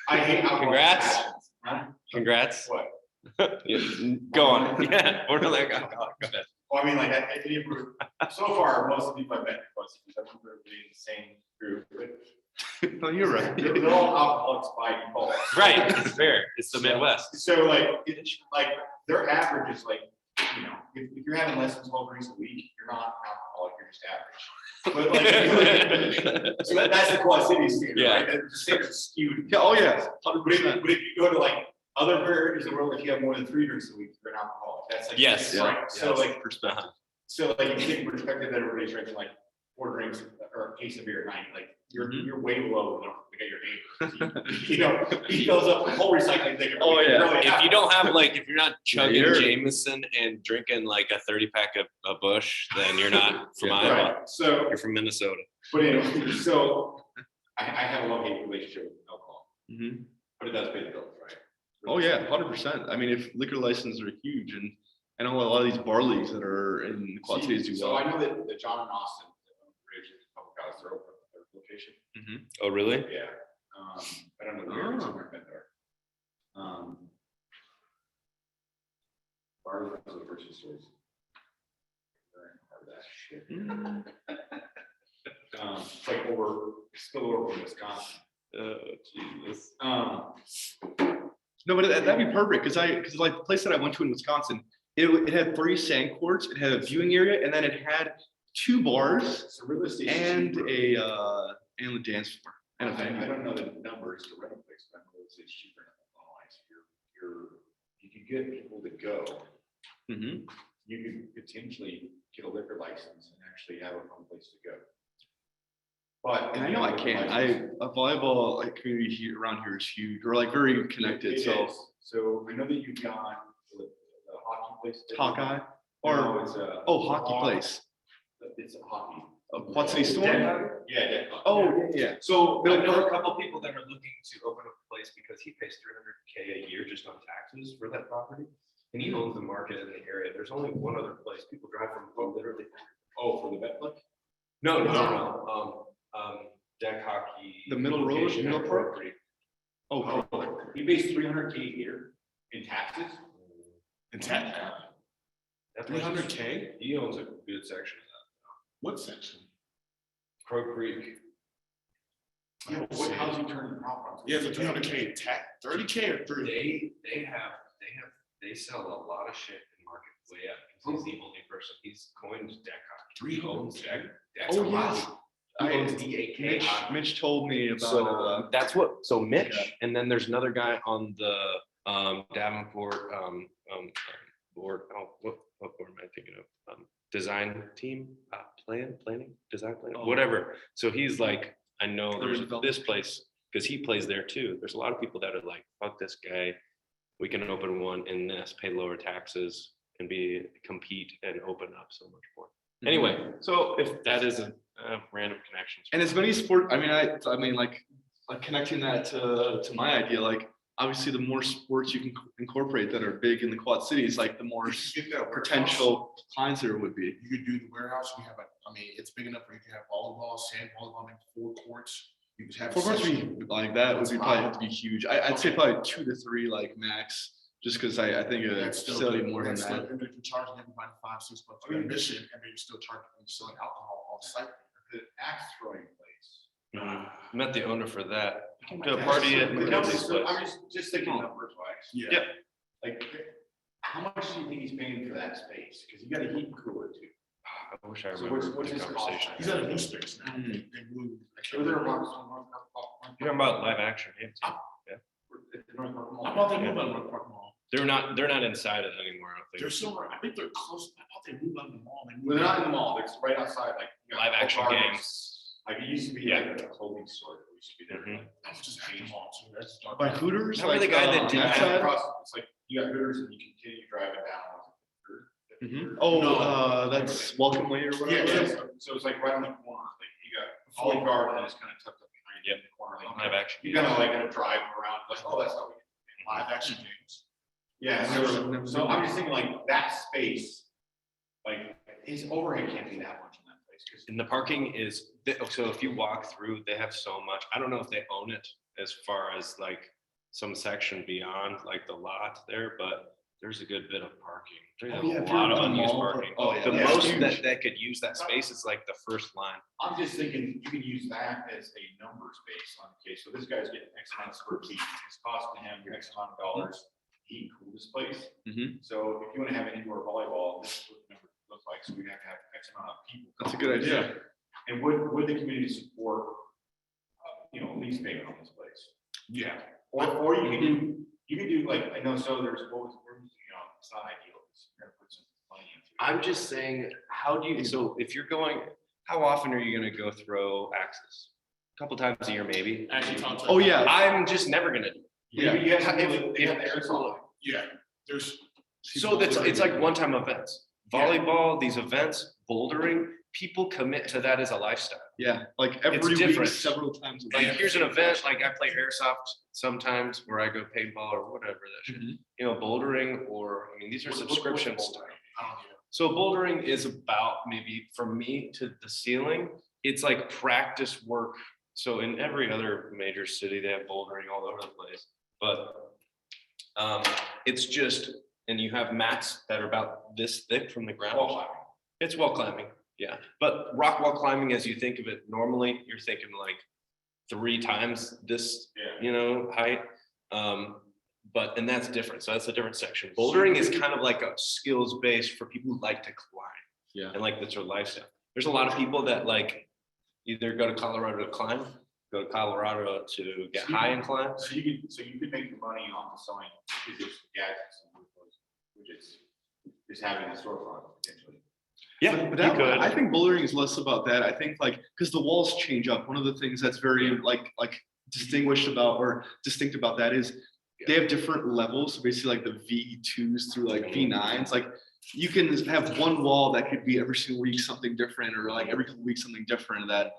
I hate alcohol. Congrats. Huh? Congrats. What? Yeah, go on. Yeah, we're like, go ahead. Well, I mean, like, so far, most of the people I've met, I've been in the same group, but Oh, you're right. they're all alcoholics by default. Right, it's fair. It's the Midwest. So like, it's like, their average is like, you know, if you're having less than 12 drinks a week, you're not alcoholic, you're just average. But like, so that's the Quad City standard, Yeah. right? The standard's skewed. Yeah, oh yeah, But if you go to like other areas of the world, if you have more than 3 drinks a week, you're an alcoholic. That's like. Yes. Right. So like, Perspective. so like, if you take perspective that everybody's drinking like 4 drinks or a case of beer a night, like you're way below, your neighbor. You know, he fills up the whole recycling thing. Oh, yeah. Really If you don't have like, if you're not chugging you're- Jameson and drinking like a 30-pack of Bush, then you're not from Yeah, Iowa. Right, so, You're from Minnesota. but anyway, so I have a love-hate relationship with alcohol, Mhm. but it does pay the bills, right? Oh yeah, 100%. I mean, if liquor licenses are huge, and I know a lot of these bar leagues that are in the Quad Cities do So I well. know that John and Austin, Bridge, Public House, they're open at their location. Oh, really? Yeah. I don't know the areas I've been there. Bars are the grocery stores. Part of that shit. It's like still over from Wisconsin. Oh, Jesus. No, but that'd be perfect, because like the place that I went to in Wisconsin, it had 3 sand courts, it had a viewing area, and then it had 2 bars So real estate. is and cheaper. a dance floor and a I venue. don't know the numbers to rent a place, but I know it's cheaper than Illinois. So you could get people to go. Mhm. You could potentially get a liquor license and actually have a fun place to go. But. And I know I can't. A volleyball like community here around here is huge. We're like very connected. It So is. So I know that you've got the hockey place. Hawkeye No, or it's a. hockey place. It's a hockey. Quad City Storm. Yeah. Oh yeah. So I know a couple people that are looking to open up a place because he pays $300K a year just on taxes for that property. And he owns the market in the area. There's only one other place. People drive from literally. Oh, for the Betflick? No. Deck hockey. The Middle Road, location Middle at Park? Creek. Oh, He pays $300K a year in taxes. It's at That place is- 300K. He owns a good section of What section? that. Crow Creek. Yeah, but what, how's he turning the profit? Yeah, it's a 300K tax, 30K or 30. They sell a lot of shit in market way up. 'Cause he's the only person. He's coined deck hockey. 3 He owns deck. That's Oh, a lot. He I- owns DAK hockey. Mitch told me about, So that's what, so Mitch, yeah. and then there's another guy on the Davenport board, what board am I thinking of? Design team, design plan, Oh. whatever. So he's like, I know Urban there's development. this place, because he plays there too. There's a lot of people that are like, fuck this guy. We can open one in this, pay lower taxes and compete and open up so much more. Anyway, so if that is a random connection. and as many sport, I mean, like connecting that to my idea, like obviously the more sports you can incorporate that are big in the Quad Cities, like the more potential clients there would be. You could do the warehouse. We have it's big enough where you can have volleyball, sand volleyball, like 4 courts. You could have. Of course, section. like that would be probably have to be huge. I'd say probably 2 to 3 like max, just because I think That's it's still still good. more than That's still- that. and if you're charging everybody $5-6 for admission, and then you're still selling alcohol on site. The axe throwing place. Met the owner for that. Oh my To a gosh. party at But Mackenzie's place. I'm just thinking numbers wise. Yeah. Yep. Like, how much do you think he's paying for that space? Because you got a heat and cooler too. I wish I So remember what's the his cost? conversation. He's at a new space now. Mhm. They moved. So they're about. You're talking about live action, yeah. I thought they moved on North Park Mall. They're not inside it anymore, I don't They're think. somewhere, I think they're close. I thought they moved on the mall. They Well, moved they're not in the mall, they're right outside, like. Live action Gardens. games. Like it used to be Yeah. like a clothing store, that used to be there. Mhm. That was just at the mall too. That's dark. By Hooters, Remember the guy that did that that? side? Across, it's like, you got Hooters and you continue driving down. Mhm. Oh, No. that's Welcome Way or whatever. Yeah, it is. So it's like right on the corner, like you got Olive Garden and it's kind of tucked up behind you in the corner. like, Live action. You kind of like gonna drive around, like, oh, that's how we. Live action games. Yeah, so I'm just thinking like that space, like his overhead can't be that much in that place. 'Cause And the parking is, so if you walk through, they have so much. I don't know if they own it as far as like some section beyond like the lot there, but there's a good bit of parking. There's Oh, yeah, a if you're lot of in the unused mall, parking. oh, yeah, The that's most huge. that could use that space is like the first line. I'm just thinking you can use that as a numbers base on, okay, so this guy's getting X amount of square feet, it's costing him X amount of dollars. He can cool this place. Mhm. So if you want to have an indoor volleyball, this is what the numbers look like, so we have to have X amount of people. That's a good idea. And would the community support, lease payment on this place? Yeah. Or you can do like, I know, so there's always, it's not ideal, you're gonna put some money into it. I'm just saying, so if you're going, how often are you gonna go throw axes? A couple times a year, maybe. Actually, talked to. Oh, yeah. I'm just never gonna do it. Yeah. You have to If- do it- they have the if- airsoft. Yeah, there's. So it's like one-time events. Volleyball, these events, bouldering, people commit to that as a lifestyle. Yeah, like every week, different. several times a Like, week. here's an event, like I play airsoft sometimes where I go paintball or whatever that shit. Mhm. Bouldering these are What's subscriptions. bouldering? I don't know. So bouldering is about maybe from me to the ceiling, it's like practice work. So in every other major city, they have bouldering all over the place. But it's just, and you have mats that are about this thick from the ground. Wall climbing. It's wall climbing, yeah. But rock wall climbing, as you think of it normally, you're thinking like 3 times this, Yeah. height. And that's different. So that's a different section. Bouldering is kind of like a skills based for people who like to climb. Yeah. And like that's their lifestyle. There's a lot of people that like either go to Colorado to climb, go to Colorado to get high and climb. So you could make the money off of selling physics, gadgets, and which is having a storefront potentially. Yeah, But you that, could. I think bouldering is less about that. I think because the walls change up. One of the things that's very like distinguished about or distinct about that is they have different levels. So basically like the V2s through like V9s. Like you can have one wall that could be every single week something different, or like every couple weeks something different that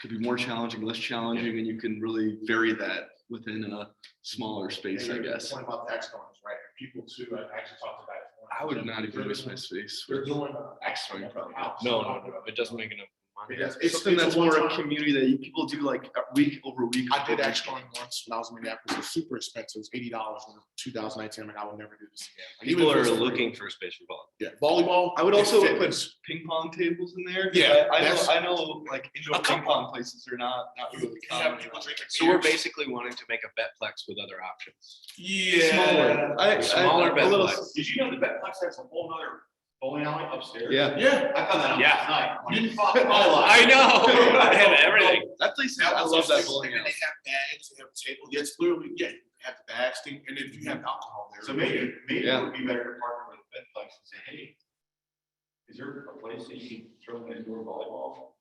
could be more challenging, less challenging, and you can really vary that within a smaller space, I guess. Point about the X games, right? People too, I actually talked about it. I would not even waste my space. They're with doing X-ring probably. No, it doesn't make enough money. Yeah. Something it's a that's more a one-time- community that people do like week over week. I did actually once when I was in Minneapolis. It was super expensive. It was $80 in 2019. I'm like, I will never do this again. Like, even People if it are was free. looking for space for volleyball. Yeah, volleyball. I would and also put fitness. ping pong tables in there. 'cause Yeah, I know like indoor A ping couple. pong places are not really You have common. people drinking So we're beers. basically wanting to make a betplex with other options. Yeah. Smaller. Smaller a little- betplex. Did you know the Betplex has a whole nother bowling alley upstairs? Yeah. Yeah. I found that out Yeah. last night. You didn't I know. They have everything. That place, That I was love that just- bowling And alley. they have bags, they have tables. Yeah, it's literally, yeah, you have the bags thing, and then if you have alcohol there. So maybe Yeah. it would be better to partner with Betplex and say, hey, is there a place that you can throw an indoor volleyball?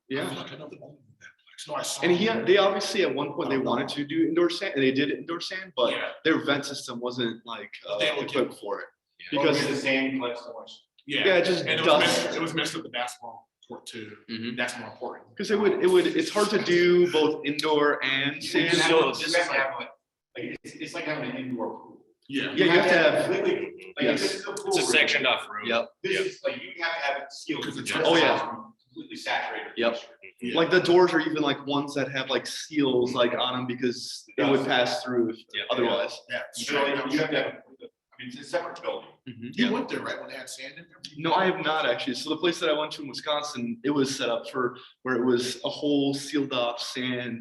Yeah. I know the owner of that place. No, I saw And him. they obviously at one point they wanted to do indoor sand, and they did indoor sand, but Yeah. their vent system wasn't like They would equipped for it. Yeah. Because the sand collects so much. yeah, it just And dust. it was messed up the basketball court too. Mhm. That's more important. Because it's hard to do both indoor and sand. So This this is is like it's like having an indoor pool. Yeah. Yeah, you have to have. Completely, like, yes. if this is a pool. It's a where sectioned off room. Yep. This is like, you have to have it sealed. Because because it's- oh, yeah. Completely saturated. with Yep. moisture. Yeah. Like the doors are even like ones that have like seals like on them because it would pass through if Yeah. otherwise. Yeah. So like, you have to have, I mean, it's a separate building. You went there, right, when they had sand in there? No, I have not actually. So the place that I went to in Wisconsin, it was set up for where it was a whole sealed off sand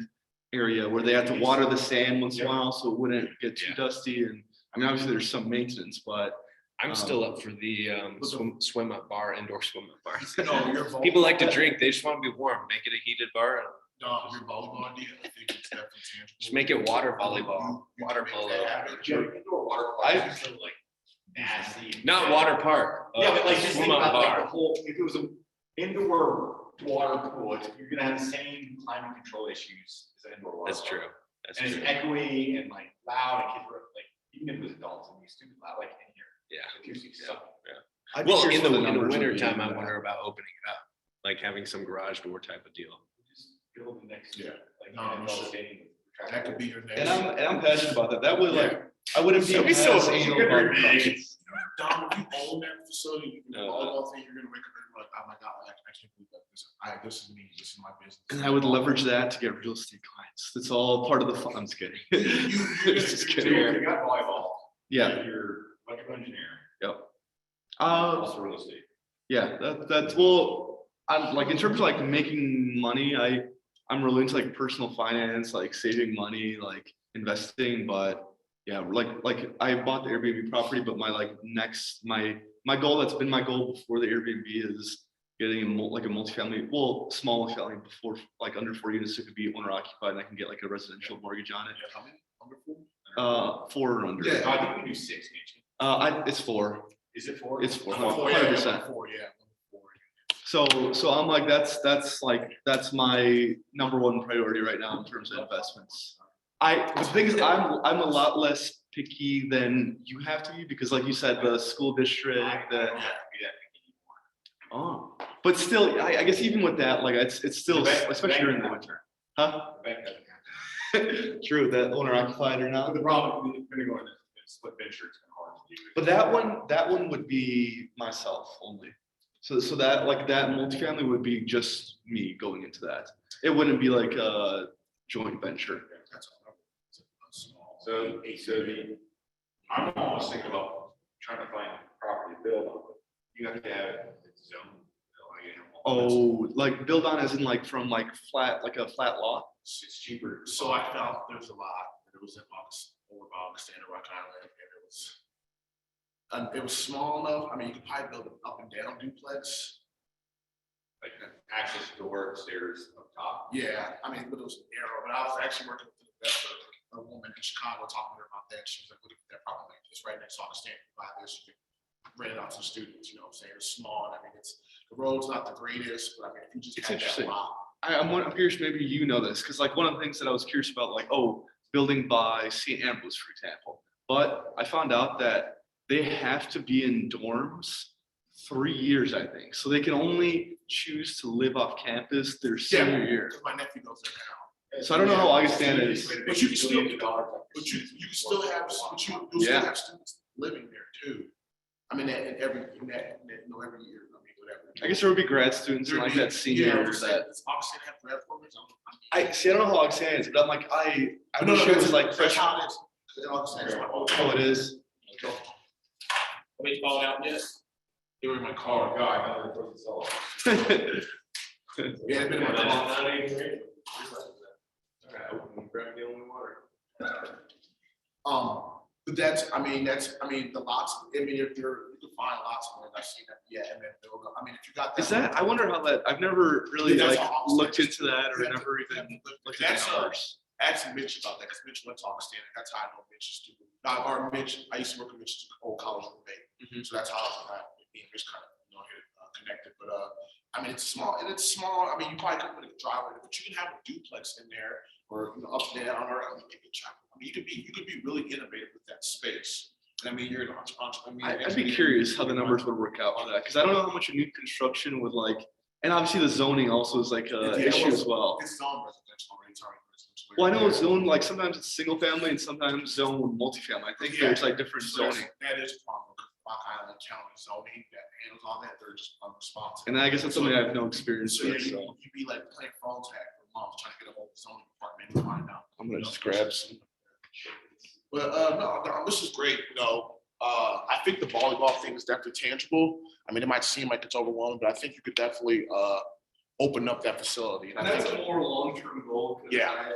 area where they had to water the sand once in a while so it wouldn't get too Yeah. dusty. And I mean, obviously there's some maintenance, but I'm still up for the swim up bar, indoor swim up bar. No, your volleyball. People like to drink, they just want to be warm. Make it a heated bar. No, your volleyball idea, I think it's definitely tangible. Just make it water volleyball, You water can make polo. that happen. Indoor water I- parks are so like nasty. Not water park. Yeah, but like, just swim think up about like the bar. whole, if it was an indoor water pool, you're gonna have the same climate control issues as an indoor water. That's park. true. That's And it's true. echoey and like loud, and kids were like, even if it was adults, and you stupid loud, like in here. Yeah. The acoustic stuff. I'd be Well, curious in the what numbers would winter be time, for I that. wonder about opening it up, like having some garage door type of deal. Just build the next, Yeah. like, No, NFL sure. stadium. That could be your next. And I'm passionate about that. That would like, I wouldn't be That'd be as so anal good. about it. Dom, if you own that facility, you can do No. volleyball thing, you're gonna wake up and be like, oh my God, I can't believe that. This is me, this is my business. And I would leverage that to get real estate clients. That's all part of the fun. I'm just kidding. Just So kidding. you got volleyball. Yeah, You're electrical engineer, yep. also real estate. Yeah, that's, well, I'm like, in terms of like making money, I'm really into like personal finance, like saving money, like investing, but yeah, like I bought the Airbnb property, but my like next, my goal, that's been my goal before the Airbnb is getting like a multifamily, well, small family before, like under 4 units, so it could be owner occupied and I can get like a residential mortgage on it. How many? Under four? 4 or under. Yeah. No, I think we can do 6, can't you? It's 4. Is it 4? It's 4, Four, yeah, 100%. four, yeah. So I'm like, that's my number one priority right now in terms of investments. The thing is, I'm a lot less picky than you have to be because like you said, the school district, oh, but still, I guess even with that, like it's still, The bank- especially during the winter. Huh? The bank doesn't have to. True, that owner occupied or But not. the problem, if you're gonna go in a split venture, it's kind of hard to do. But that one would be myself only. So that like that multifamily would be just me going into that. It wouldn't be like a joint venture. That's all. It's a small. So I'm almost thinking about trying to find property to build on, but you have to have it zoned. Oh, like build on as in like from like a flat lot. It's cheaper. So I found there's a lot. It was in August, over by August, and Rock Island, and it was small enough. I mean, you could probably build an up and down duplex. Like access door, stairs up top. Yeah, I mean, but it was narrow. But I was actually working with an investor, a woman in Chicago, talking to her about that. She was like, "Look at that property, like, it's right next to August. Buy this, you can rent it out to the students." You know what I'm saying? It's small. And I mean, the road's not the greatest, but I mean, if you just It's had that interesting. lot. I'm curious, maybe you know this, because like one of the things that I was curious about, like, oh, building by St. Ambrose, for example. But I found out that they have to be in dorms 3 years, I think. So they can only choose to live off campus their senior year. Because my nephew goes there now. So I don't know how Augustana is. But you can still, but you can still have, but you'll still Yeah. have students living there too. I mean, in every year, I mean, I guess there would be grad students and like that senior Yeah, that. Augustine have grad programs. I see. I don't know how Augustine is, but I'm like I No, wish it was like that's fresh. how it is. Augustine is my old. Oh, it is. Have you called out yet? They were in my car. Oh, God, I know they're supposed to sell. Yeah, they've been in my car. Grab the only water. But the lots, I mean, if you're, you can find lots of them, I've seen them, yeah, and then they'll go, I mean, if you got that. Is that? I wonder how that. I've never really Yeah, that's like awesome. looked into that or Yeah, never even looked at that's the numbers. Ask Mitch about that, because Mitch went to Augustine, and that's how I know Mitch is stupid. Or Mitch, I used to work with Mitch's old college roommate, so that's how me and Mitch kind of, connected, but, I mean, it's small, I mean, you probably could put a driveway, but you can have a duplex in there, or, up and down, or, I mean, you could be really innovative with that space. And I mean, you're an entrepreneur. I'd be curious how the numbers would work out for that, because I don't know how much a new construction would like, and obviously the zoning also is like a issue as well. It's zone residential, right? It's already residential. Well, I know it's zone, like sometimes it's single family and sometimes zone multifamily. I think there's like different zoning. That is a problem. Rock Island County zoning that handles all that, they're just unresponsive. And I guess that's something I have no experience So with, you so. you'd be like playing phone tag for months trying to get a whole zoning department to find out. I'm gonna just grab some. But no, this is great. I think the volleyball thing is definitely tangible. I mean, it might seem like it's overwhelming, but I think you could definitely open up that facility. And that's a more long-term goal. 'Cause Yeah.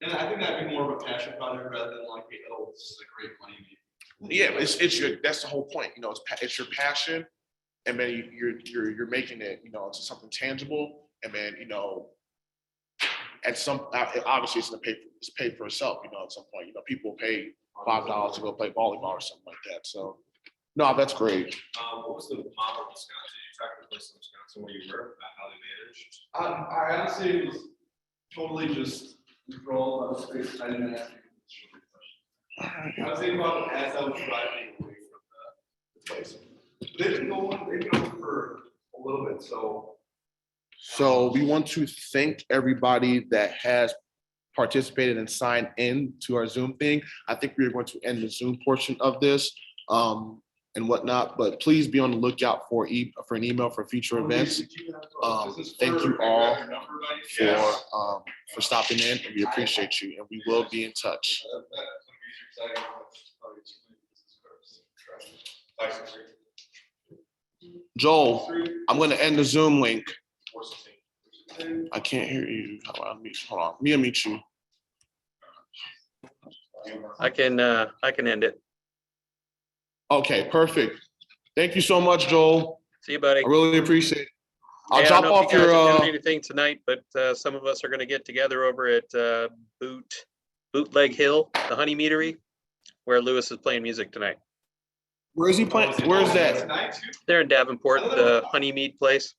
And I think that'd be more of a passion project rather than like, oh, this is a great money. Yeah, it's your, that's the whole point. It's your passion, and then you're making it, into something tangible, and then at some obviously it's paid for itself. At some point, people pay $5 to go play volleyball or something like that. So, no, that's great. What was the model of Wisconsin? You talked about place in Wisconsin where you were, about how they managed? I honestly it was totally just withdrawal of space. I didn't ask you. I was thinking about it as I was driving away from the place. They've been going for a little bit, so. So we want to thank everybody that has participated and signed in to our Zoom thing. I think we're going to end the Zoom portion of this and whatnot, but please be on the lookout for an email for future events. Thank you all for stopping in, and we appreciate you, and we will be in touch. Joel, I'm going to end the Zoom link. I can't hear you. Hold on. Let me unmute you. I can end it. Okay, perfect. Thank you so much, Joel. See you, buddy. I really appreciate it. I'll Hey, I drop don't know if off you guys your. are doing anything tonight, but some of us are going to get together over at Bootleg Hill, the Honey Meadery, where Lewis is playing music tonight. Where is he playing? Where is that? They're in Davenport, the Honey Mead place.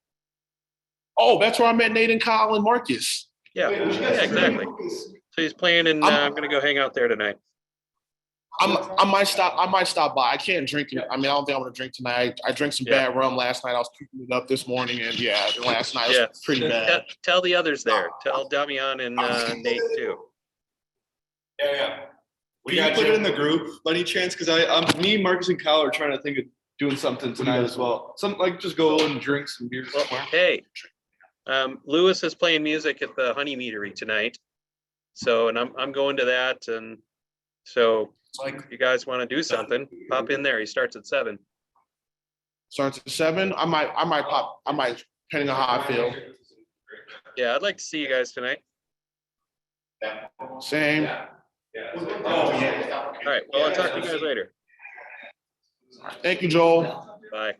Oh, that's where I met Nate and Kyle and Marcus. Yeah, exactly. So he's playing, and I'm going to go hang out there tonight. I might stop by. I can't drink it. I mean, I don't think I'm gonna drink tonight. I drank some bad rum last night. I was keeping it up this morning, and last night was pretty bad. Tell the others there. Tell Damian and Nate too. Yeah. Can you put it in the group by any chance? Because me, Marcus, and Kyle are trying to think of doing something tonight as well. Something like just go and drink some beer Well, somewhere. hey, Lewis is playing music at the Honey Meadery tonight. So, and I'm going to that, and so if you guys want to do something, pop in there. He starts at 7. Starts at 7. I might pop. I might, depending on how I feel. Yeah, I'd like to see you guys tonight. Same. All right. Well, I'll talk to you guys later. Thank you, Joel. Bye.